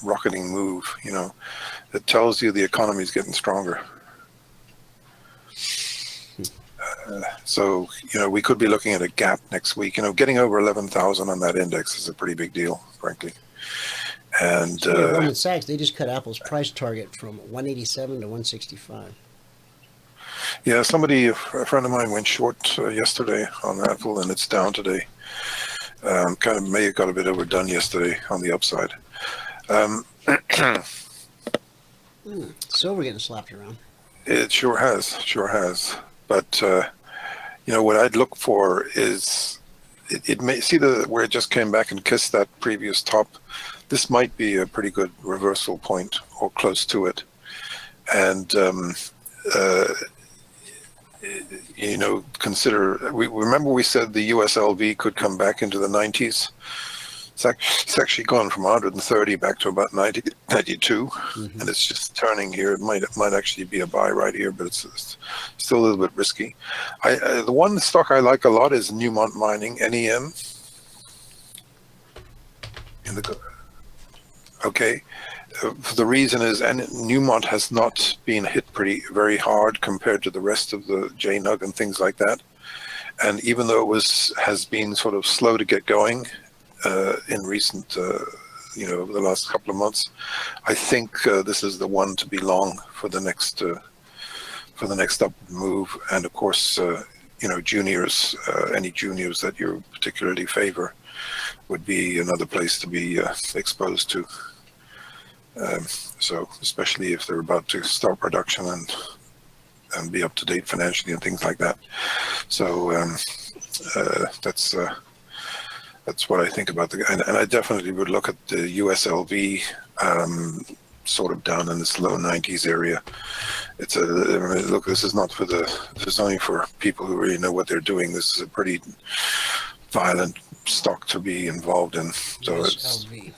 H: rocketing move. It tells you the economy is getting stronger. So we could be looking at a gap next week. Getting over 11,000 on that index is a pretty big deal, frankly. And
E: Goldman Sachs, they just cut Apple's price target from 187 to 165.
H: Yeah, a friend of mine went short yesterday on Apple, and it's down today. Kind of may have got a bit overdone yesterday on the upside.
E: Silver getting slapped around.
H: It sure has. But what I'd look for is it may see where it just came back and kissed that previous top. This might be a pretty good reversal point or close to it, and consider. We said the USLV could come back into the 90s. It's actually gone from 130 back to about 92, and it's just turning here. It might actually be a buy right here, but it's still a little bit risky. The one stock I like a lot is Newmont Mining, NEM. Okay, the reason is, and Newmont has not been hit very hard compared to the rest of the JNUG and things like that. And even though has been sort of slow to get going in recent, the last couple of months, I think this is the one to be long for the next up move. And of course, juniors, any juniors that you particularly favor would be another place to be exposed to. So especially if they're about to start production and be up to date financially and things like that. So that's what I think about and I definitely would look at the USLV sort of down in this low 90s area. Look, this is not this is only for people who really know what they're doing. This is a pretty violent stock to be involved in. So
E: USLV.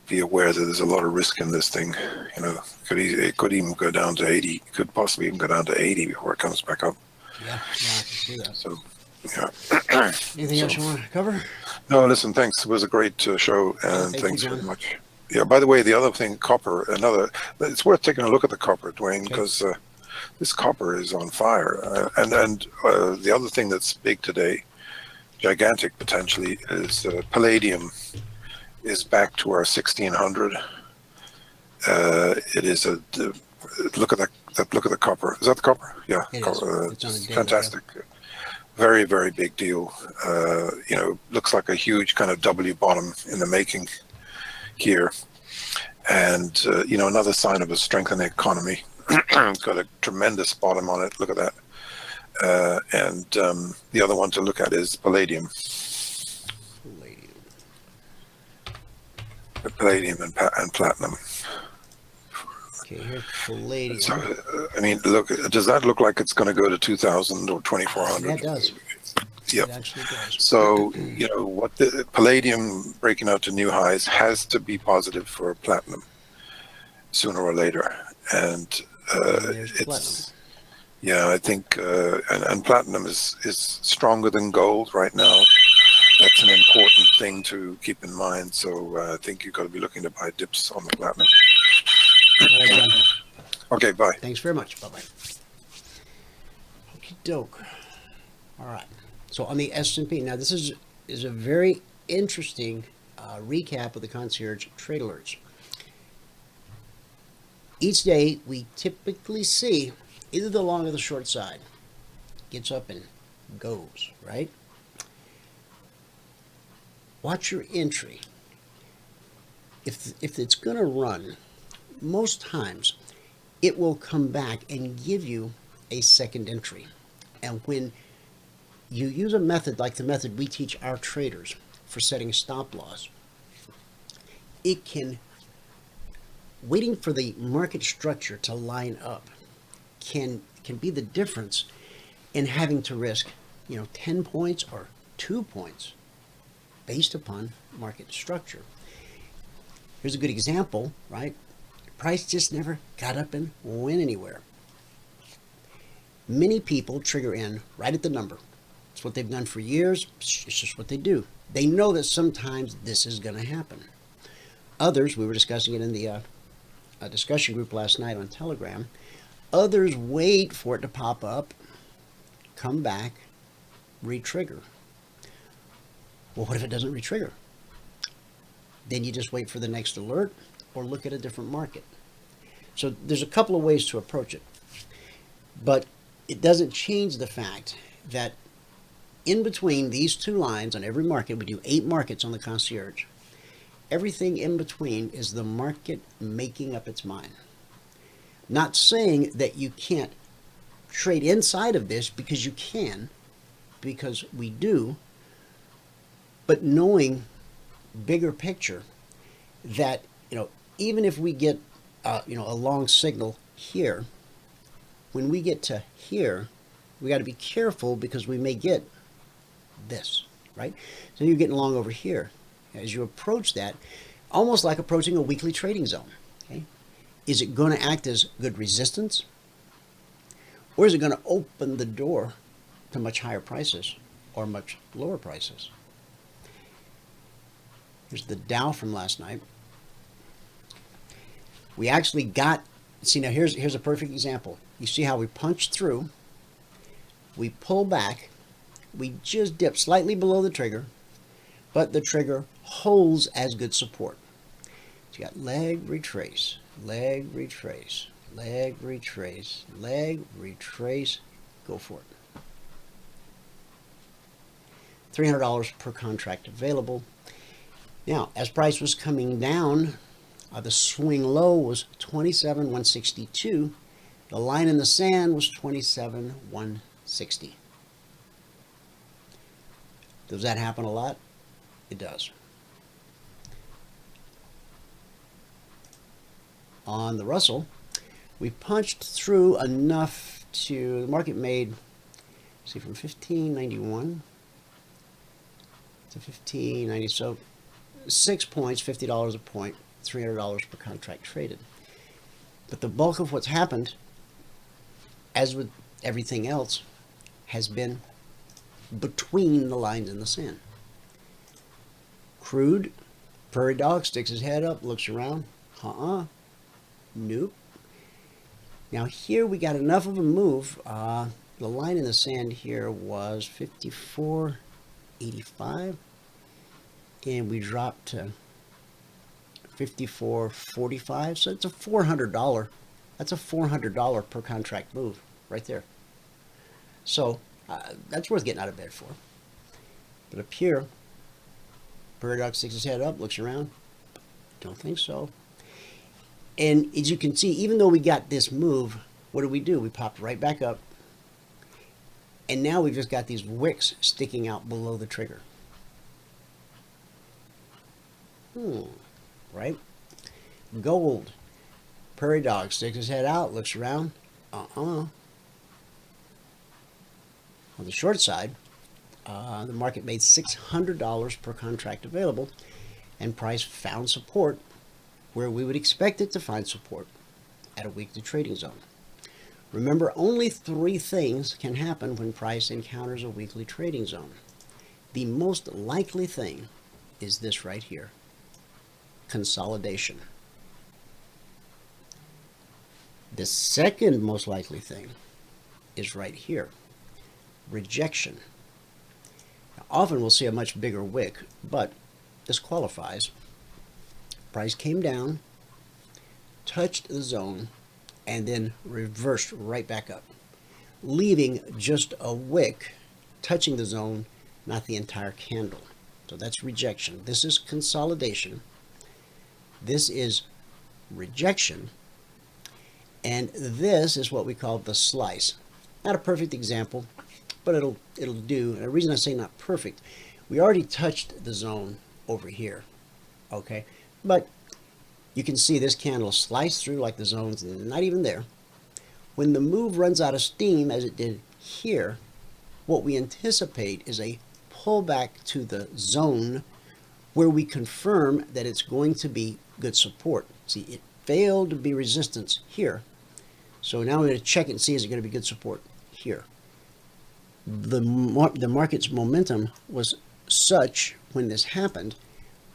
H: Be aware that there's a lot of risk in this thing. It could even go down to 80. Could possibly even go down to 80 before it comes back up.
E: Yeah, I can see that.
H: So, yeah.
E: Anything else you want to cover?
H: No, listen, thanks. It was a great show, and thanks
E: you,
H: very much. Yeah, by the way, the other thing, copper, it's worth taking a look at the copper, Dwayne, because this copper is on fire. And the other thing that's big today, gigantic potentially, is palladium is back to our 1600. It is look at the copper. Is that the copper? Yeah, copper.
E: It's on a daily,
H: fantastic. Yeah. Very, very big deal. Looks like a huge kind of W bottom in the making here. And, another sign of a strengthening economy. It's got a tremendous bottom on it. Look at that. And the other one to look at is palladium. Palladium and platinum.
E: Okay, here's palladium.
H: So, look, does that look like it's going to go to 2,000 or 2,400?
E: Yeah, it does.
H: Yep.
E: It actually does.
H: So, what the palladium breaking out to new highs has to be positive for platinum sooner or later. And it's,
E: platinum.
H: Yeah, I think, and platinum is stronger than gold right now. That's an important thing to keep in mind. So I think you've got to be looking to buy dips on the platinum.
E: All right, John.
H: Okay, bye.
E: Thanks very much. Bye-bye. Okie doke. All right. So on the S&P, now this is a very interesting recap of the Concierge Trade Alerts. Each day we typically see either the long or the short side gets up and goes, right? watch your entry. If it's going to run, most times it will come back and give you a second entry. And when you use a method like the method we teach our traders for setting stop loss, it can, waiting for the market structure to line up can be the difference in having to risk, 10 points or 2 points based upon market structure. Here's a good example, right? Price just never got up and went anywhere. Many people trigger in right at the number. It's what they've done for years. It's just what they do. They know that sometimes this is going to happen. Others, we were discussing it in the discussion group last night on Telegram, others wait for it to pop up, come back, re-trigger. Well, what if it doesn't re-trigger? Then you just wait for the next alert or look at a different market. So there's a couple of ways to approach it. But it doesn't change the fact that in between these two lines on every market, we do 8 markets on the Concierge. Everything in between is the market making up its mind. Not saying that you can't trade inside of this, because you can, because we do, but knowing bigger picture that, even if we get, a long signal here, when we get to here, we got to be careful because we may get this, right? So you're getting long over here. As you approach that, almost like approaching a weekly trading zone, okay? Is it going to act as good resistance? Or is it going to open the door to much higher prices or much lower prices? Here's the Dow from last night. We actually got, see now here's a perfect example. You see how we punched through, we pull back, we just dip slightly below the trigger, but the trigger holds as good support. So you got leg, retrace, leg, retrace, leg, retrace, leg, retrace, go for it. $300 per contract available. Now, as price was coming down, the swing low was 27,162. The line in the sand was 27,160. Does that happen a lot? It does. On the Russell, we punched through enough to, the market made, see, from 1591 to 1590, so 6 points, $50 a point, $300 per contract traded. But the bulk of what's happened, as with everything else, has been between the lines in the sand. Crude, prairie dog, sticks his head up, looks around. Nope. Now here we got enough of a move. The line in the sand here was 54.85, and we dropped to 54.45. So it's a $400. That's a $400 per contract move right there. So that's worth getting out of bed for. But up here, prairie dog sticks his head up, looks around. Don't think so. And as you can see, even though we got this move, what do? We popped right back up. And now we've just got these wicks sticking out below the trigger. Right? Gold. Prairie dog sticks his head out, looks around. On the short side, the market made $600 per contract available, and price found support where we would expect it to find support, at a weekly trading zone. Remember, only 3 things can happen when price encounters a weekly trading zone. The most likely thing is this right here: consolidation. The second most likely thing is right here: rejection. Now, often we'll see a much bigger wick, but this qualifies. Price came down, touched the zone, and then reversed right back up, leaving just a wick touching the zone, not the entire candle. So that's rejection. This is consolidation. This is rejection. And this is what we call the slice. Not a perfect example, but it'll do. And the reason I say not perfect, we already touched the zone over here, okay? But you can see this candle slice through like the zone's not even there. When the move runs out of steam, as it did here, what we anticipate is a pullback to the zone where we confirm that it's going to be good support. See, it failed to be resistance here. So now we're going to check it and see, is it going to be good support here? The market's momentum was such when this happened,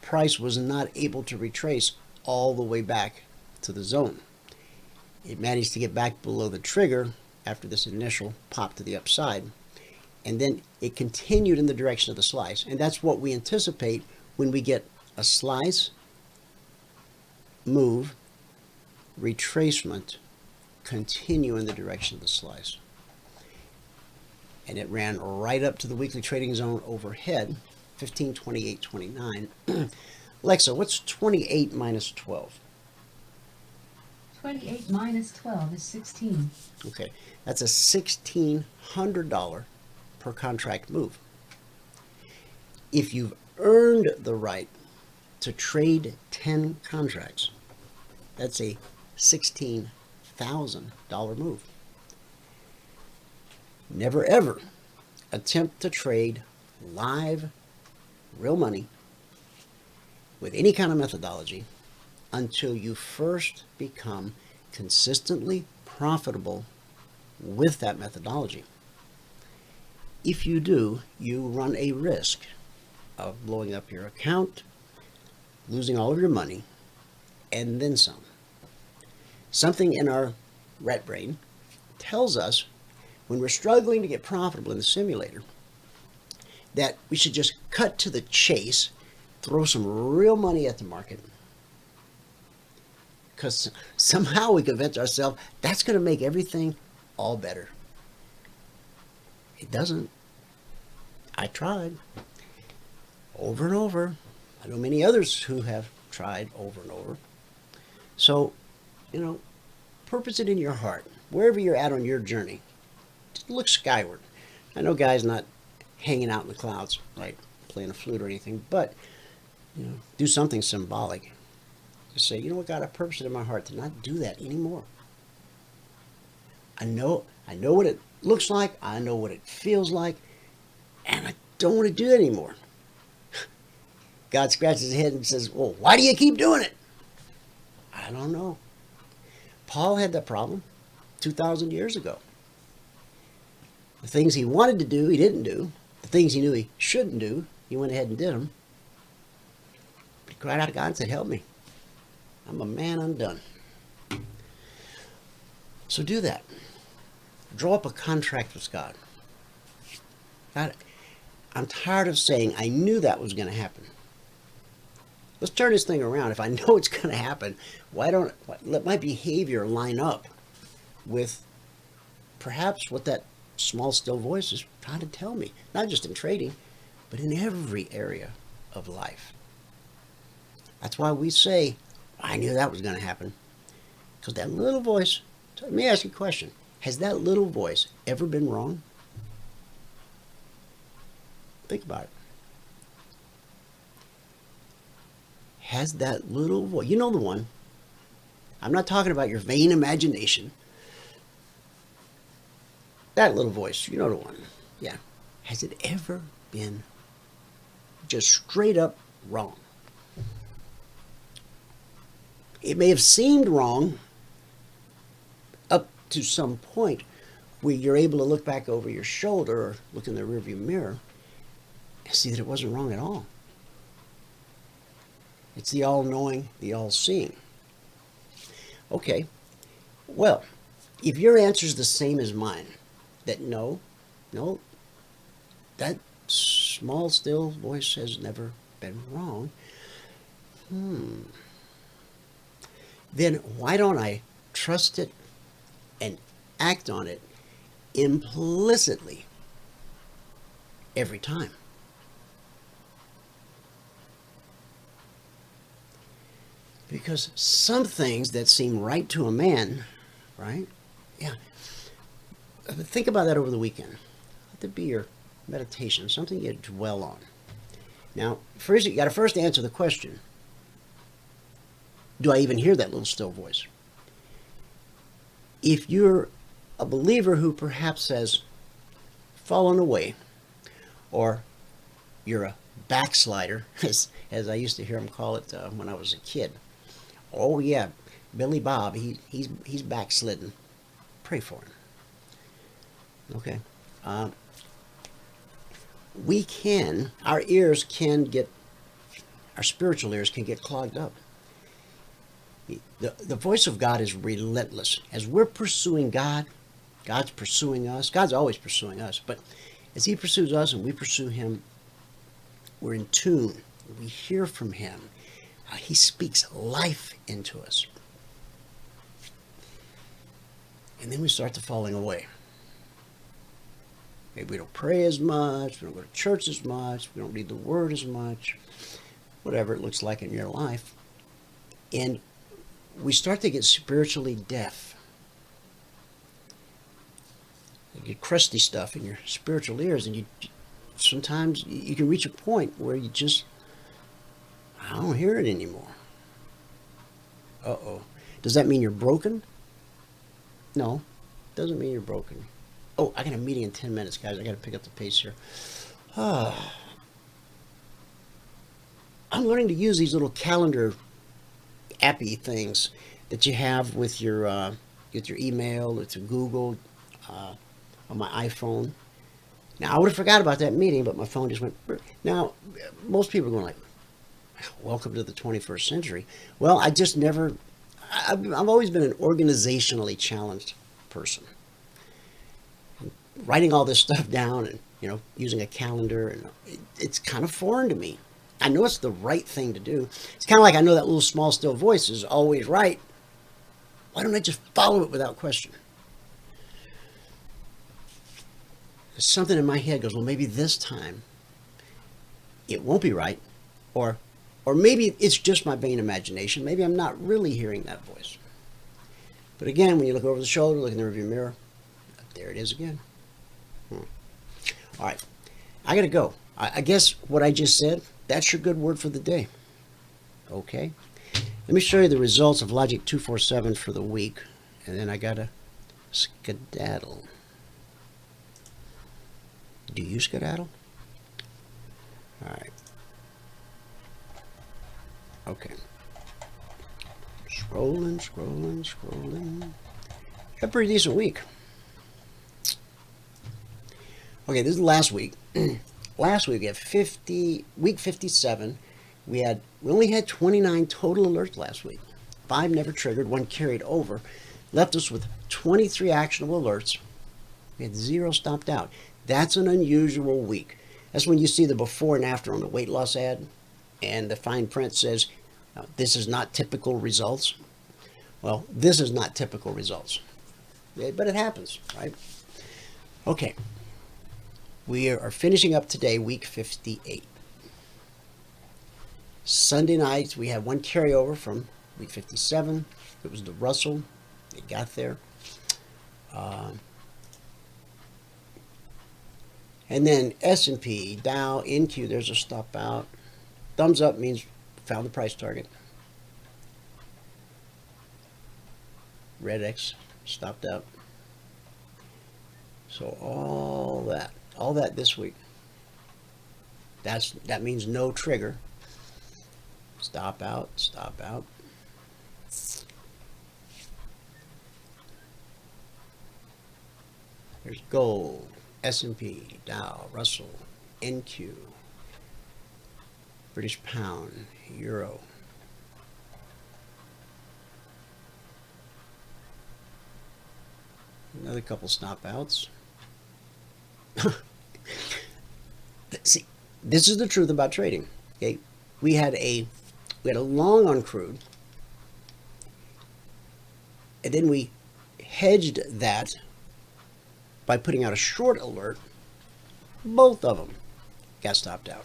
E: price was not able to retrace all the way back to the zone. It managed to get back below the trigger after this initial pop to the upside, and then it continued in the direction of the slice. And that's what we anticipate when we get a slice, move, retracement, continue in the direction of the slice. And it ran right up to the weekly trading zone overhead, 1528.29. Alexa, what's 28 minus 12?
F: 28 minus 12 is 16.
E: Okay, that's a $1,600 per contract move. If you've earned the right to trade 10 contracts, that's a $16,000 move. Never ever attempt to trade live, real money with any kind of methodology until you first become consistently profitable with that methodology. If you do, you run a risk of blowing up your account, losing all of your money, and then some. Something in our rat brain tells us when we're struggling to get profitable in the simulator that we should just cut to the chase, throw some real money at the market, because somehow we convince ourselves that's going to make everything all better. It doesn't. I tried over and over. I know many others who have tried over and over. So, purpose it in your heart. Wherever you're at on your journey, just look skyward. I know guys not hanging out in the clouds, like playing a flute or anything, but do something symbolic. Just say, you know what, God, I purpose it in my heart to not do that anymore. I know what it looks like, I know what it feels like, and I don't want to do that anymore. God scratches his head and says, well, why do you keep doing it? I don't know. Paul had that problem 2,000 years ago. The things he wanted to do, he didn't do. The things he knew he shouldn't do, he went ahead and did them. He cried out to God and said, help me. I'm a man undone. So do that. Draw up a contract with God. God, I'm tired of saying I knew that was going to happen. Let's turn this thing around. If I know it's going to happen, why don't let my behavior line up with perhaps what that small, still voice is trying to tell me, not just in trading, but in every area of life. That's why we say, I knew that was going to happen. Because that little voice, so let me ask you a question. Has that little voice ever been wrong? Think about it. Has that little voice, you know the one. I'm not talking about your vain imagination. That little voice, you know the one. Yeah. Has it ever been just straight up wrong? It may have seemed wrong up to some point where you're able to look back over your shoulder or look in the rearview mirror and see that it wasn't wrong at all. It's the all-knowing, the all-seeing. Okay, well, if your answer is the same as mine, that no, that small, still voice has never been wrong, then why don't I trust it and act on it implicitly every time? Because some things that seem right to a man, right? Yeah. Think about that over the weekend. Let that be your meditation, something you dwell on. Now, first you got to first answer the question, do I even hear that little still voice? If you're a believer who perhaps has fallen away, or you're a backslider, as I used to hear him call it when I was a kid. Oh yeah, Billy Bob, he's backslidden. Pray for him. Okay. Our spiritual ears can get clogged up. The voice of God is relentless. As we're pursuing God, God's pursuing us. God's always pursuing us, but as he pursues us and we pursue him, we're in tune. We hear from him. He speaks life into us. And then we start to falling away. Maybe we don't pray as much, we don't go to church as much, we don't read the word as much, whatever it looks like in your life. And we start to get spiritually deaf. You get crusty stuff in your spiritual ears, and sometimes you can reach a point where I don't hear it anymore. Uh-oh. Does that mean you're broken? No, doesn't mean you're broken. Oh, I got a meeting in 10 minutes, guys. I got to pick up the pace here. I'm learning to use these little calendar appy things that you have with your email, with your Google, on my iPhone. Now, I would have forgot about that meeting, but my phone just went. Now, most people are going like, welcome to the 21st century. Well, I've always been an organizationally challenged person. Writing all this stuff down and, using a calendar, and it's kind of foreign to me. I know it's the right thing to do. It's kind of like I know that little small still voice is always right. Why don't I just follow it without question? Something in my head goes, well, maybe this time it won't be right, or maybe it's just my vain imagination. Maybe I'm not really hearing that voice. But again, when you look over the shoulder, look in the rearview mirror, there it is again. All right, I gotta go. I guess what I just said, that's your good word for the day. Okay, let me show you the results of Logic 247 for the week, and then I gotta skedaddle. Do you skedaddle? All right. Okay. Scrolling. Had a pretty decent week. Okay, this is last week. Last week we had week 57. We only had 29 total alerts last week. 5 never triggered, 1 carried over. Left us with 23 actionable alerts. We had 0 stopped out. That's an unusual week. That's when you see the before and after on the weight loss ad, and the fine print says, this is not typical results. Well, this is not typical results. But it happens, right? Okay. We are finishing up today, week 58. Sunday night, we had 1 carryover from week 57. It was the Russell. It got there. And then S&P, Dow, NQ, there's a stop out. Thumbs up means found the price target. Red X stopped out. So all that this week. That means no trigger. Stop out. There's gold, S&P, Dow, Russell, NQ, British pound, euro. Another couple stop outs. See, this is the truth about trading. Okay, we had a long on crude, and then we hedged that by putting out a short alert. Both of them got stopped out.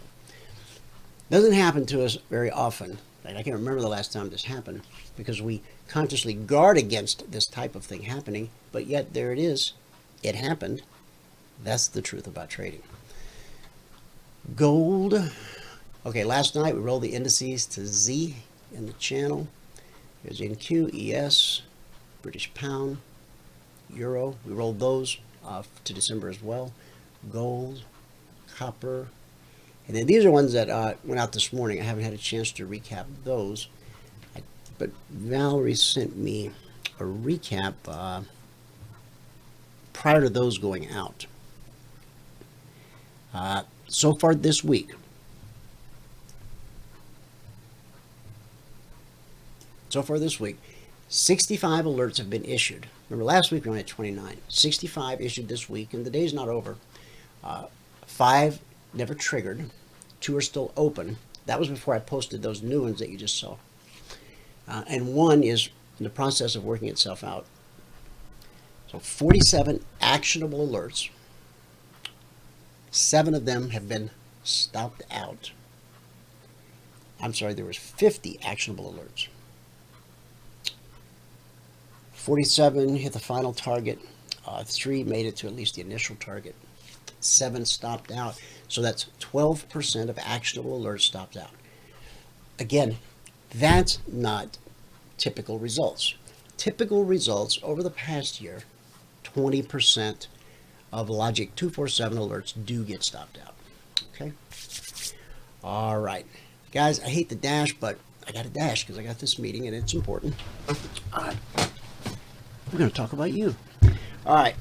E: Doesn't happen to us very often, I can't remember the last time this happened because we consciously guard against this type of thing happening, but yet there it is. It happened. That's the truth about trading. Gold. Okay, last night we rolled the indices to Z in the channel. Here's NQ, ES, British Pound, Euro. We rolled those to December as well. Gold, copper. And then these are ones that went out this morning. I haven't had a chance to recap those. But Valerie sent me a recap prior to those going out. So far this week, 65 alerts have been issued. Remember, last week we only had 29. 65 issued this week, and the day's not over. 5 never triggered. 2 are still open. That was before I posted those new ones that you just saw. And 1 is in the process of working itself out. So 47 actionable alerts. 7 of them have been stopped out. I'm sorry, there was 50 actionable alerts. 47 hit the final target. 3 made it to at least the initial target. 7 stopped out. So that's 12% of actionable alerts stopped out. Again, that's not typical results. Typical results over the past year, 20% of Logic 247 alerts do get stopped out. Okay? All right. Guys, I hate the dash, but I got to dash because I got this meeting and it's important. All right. We're going to talk about you. All right.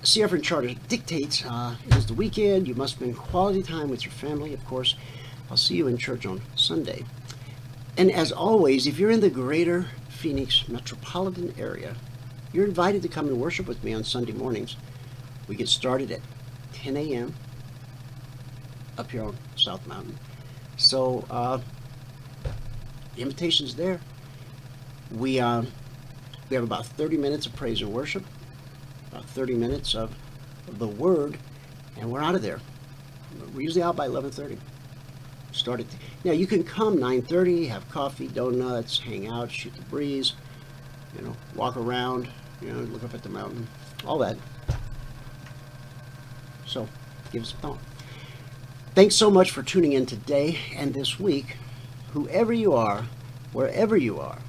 E: CFRN Charter dictates it is the weekend. You must spend quality time with your family. Of course, I'll see you in church on Sunday. And as always, if you're in the greater Phoenix metropolitan area, you're invited to come and worship with me on Sunday mornings. We get started at 10 a.m. up here on South Mountain. So the invitation's there. We have about 30 minutes of praise and worship, about 30 minutes of the Word, and we're out of there. We're usually out by 11:30. Now you can come 9:30, have coffee, donuts, hang out, shoot the breeze, walk around, look up at the mountain, all that. So give us a thought. Thanks so much for tuning in today and this week. Whoever you are, wherever you are,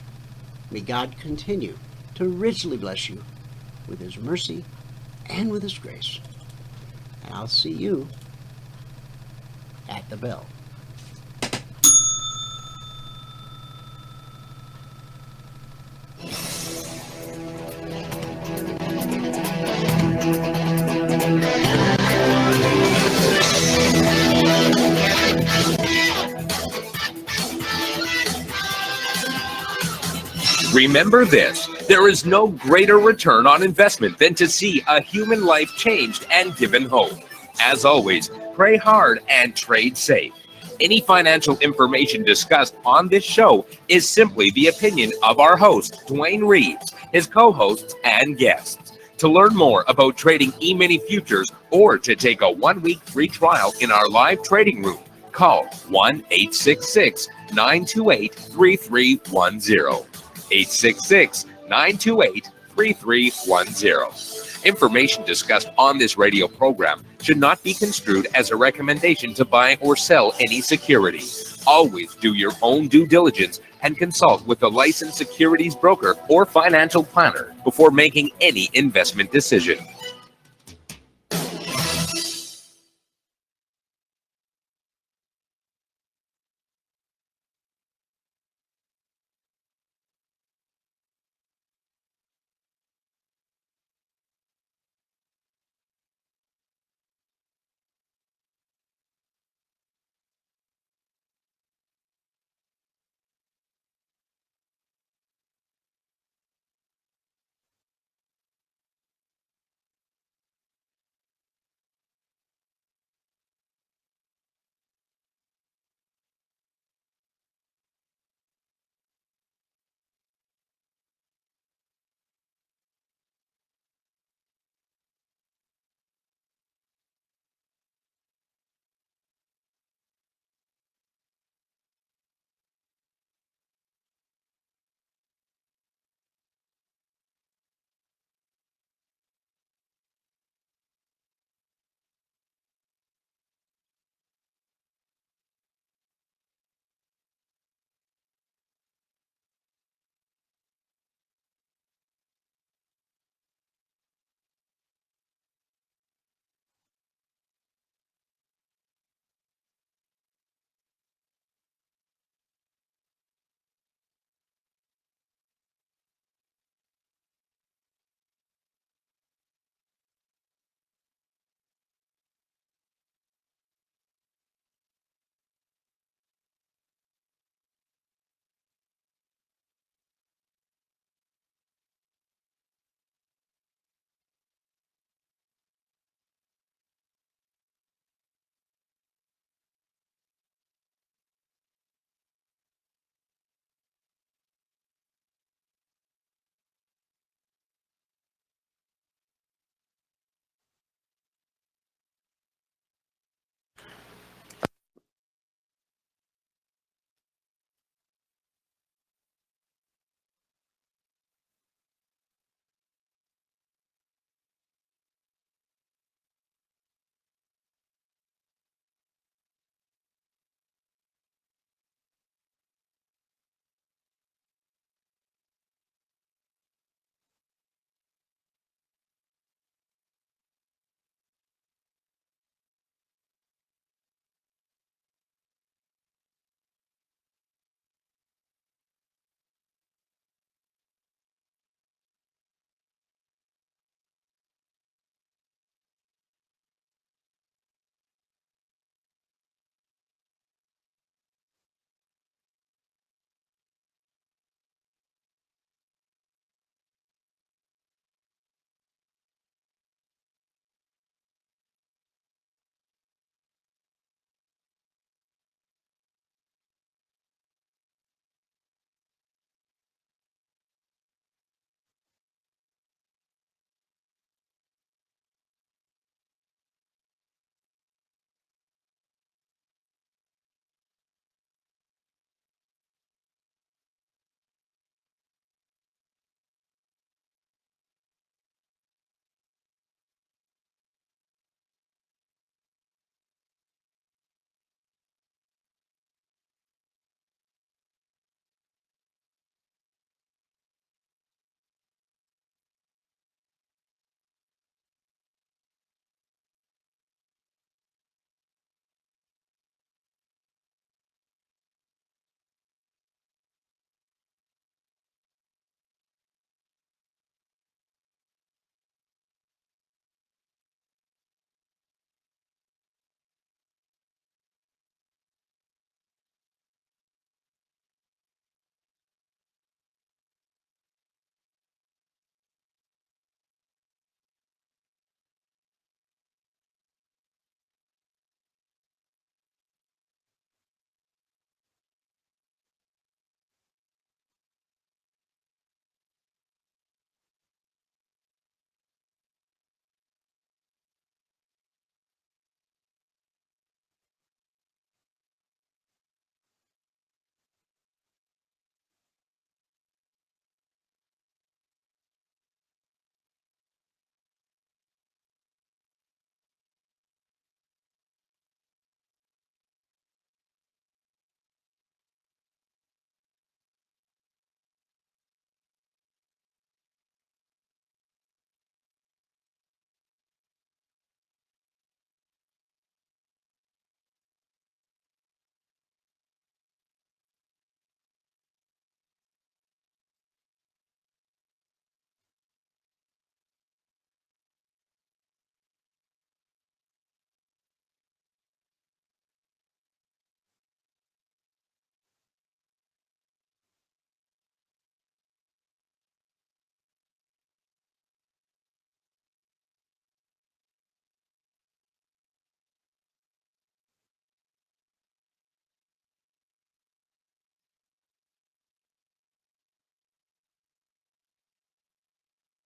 E: may God continue to richly bless you with His mercy and with His grace. And I'll see you at the bell.
A: Remember this, there is no greater return on investment than to see a human life changed and given hope. As always, pray hard and trade safe. Any financial information discussed on this show is simply the opinion of our host, Dwayne Reeves, his co-hosts, and guests. To learn more about trading Emini Futures or to take a 1-week free trial in our live trading room, call 1-866-928-3310. 866-928-3310. Information discussed on this radio program should not be construed as a recommendation to buy or sell any security. Always do your own due diligence and consult with a licensed securities broker or financial planner before making any investment decision.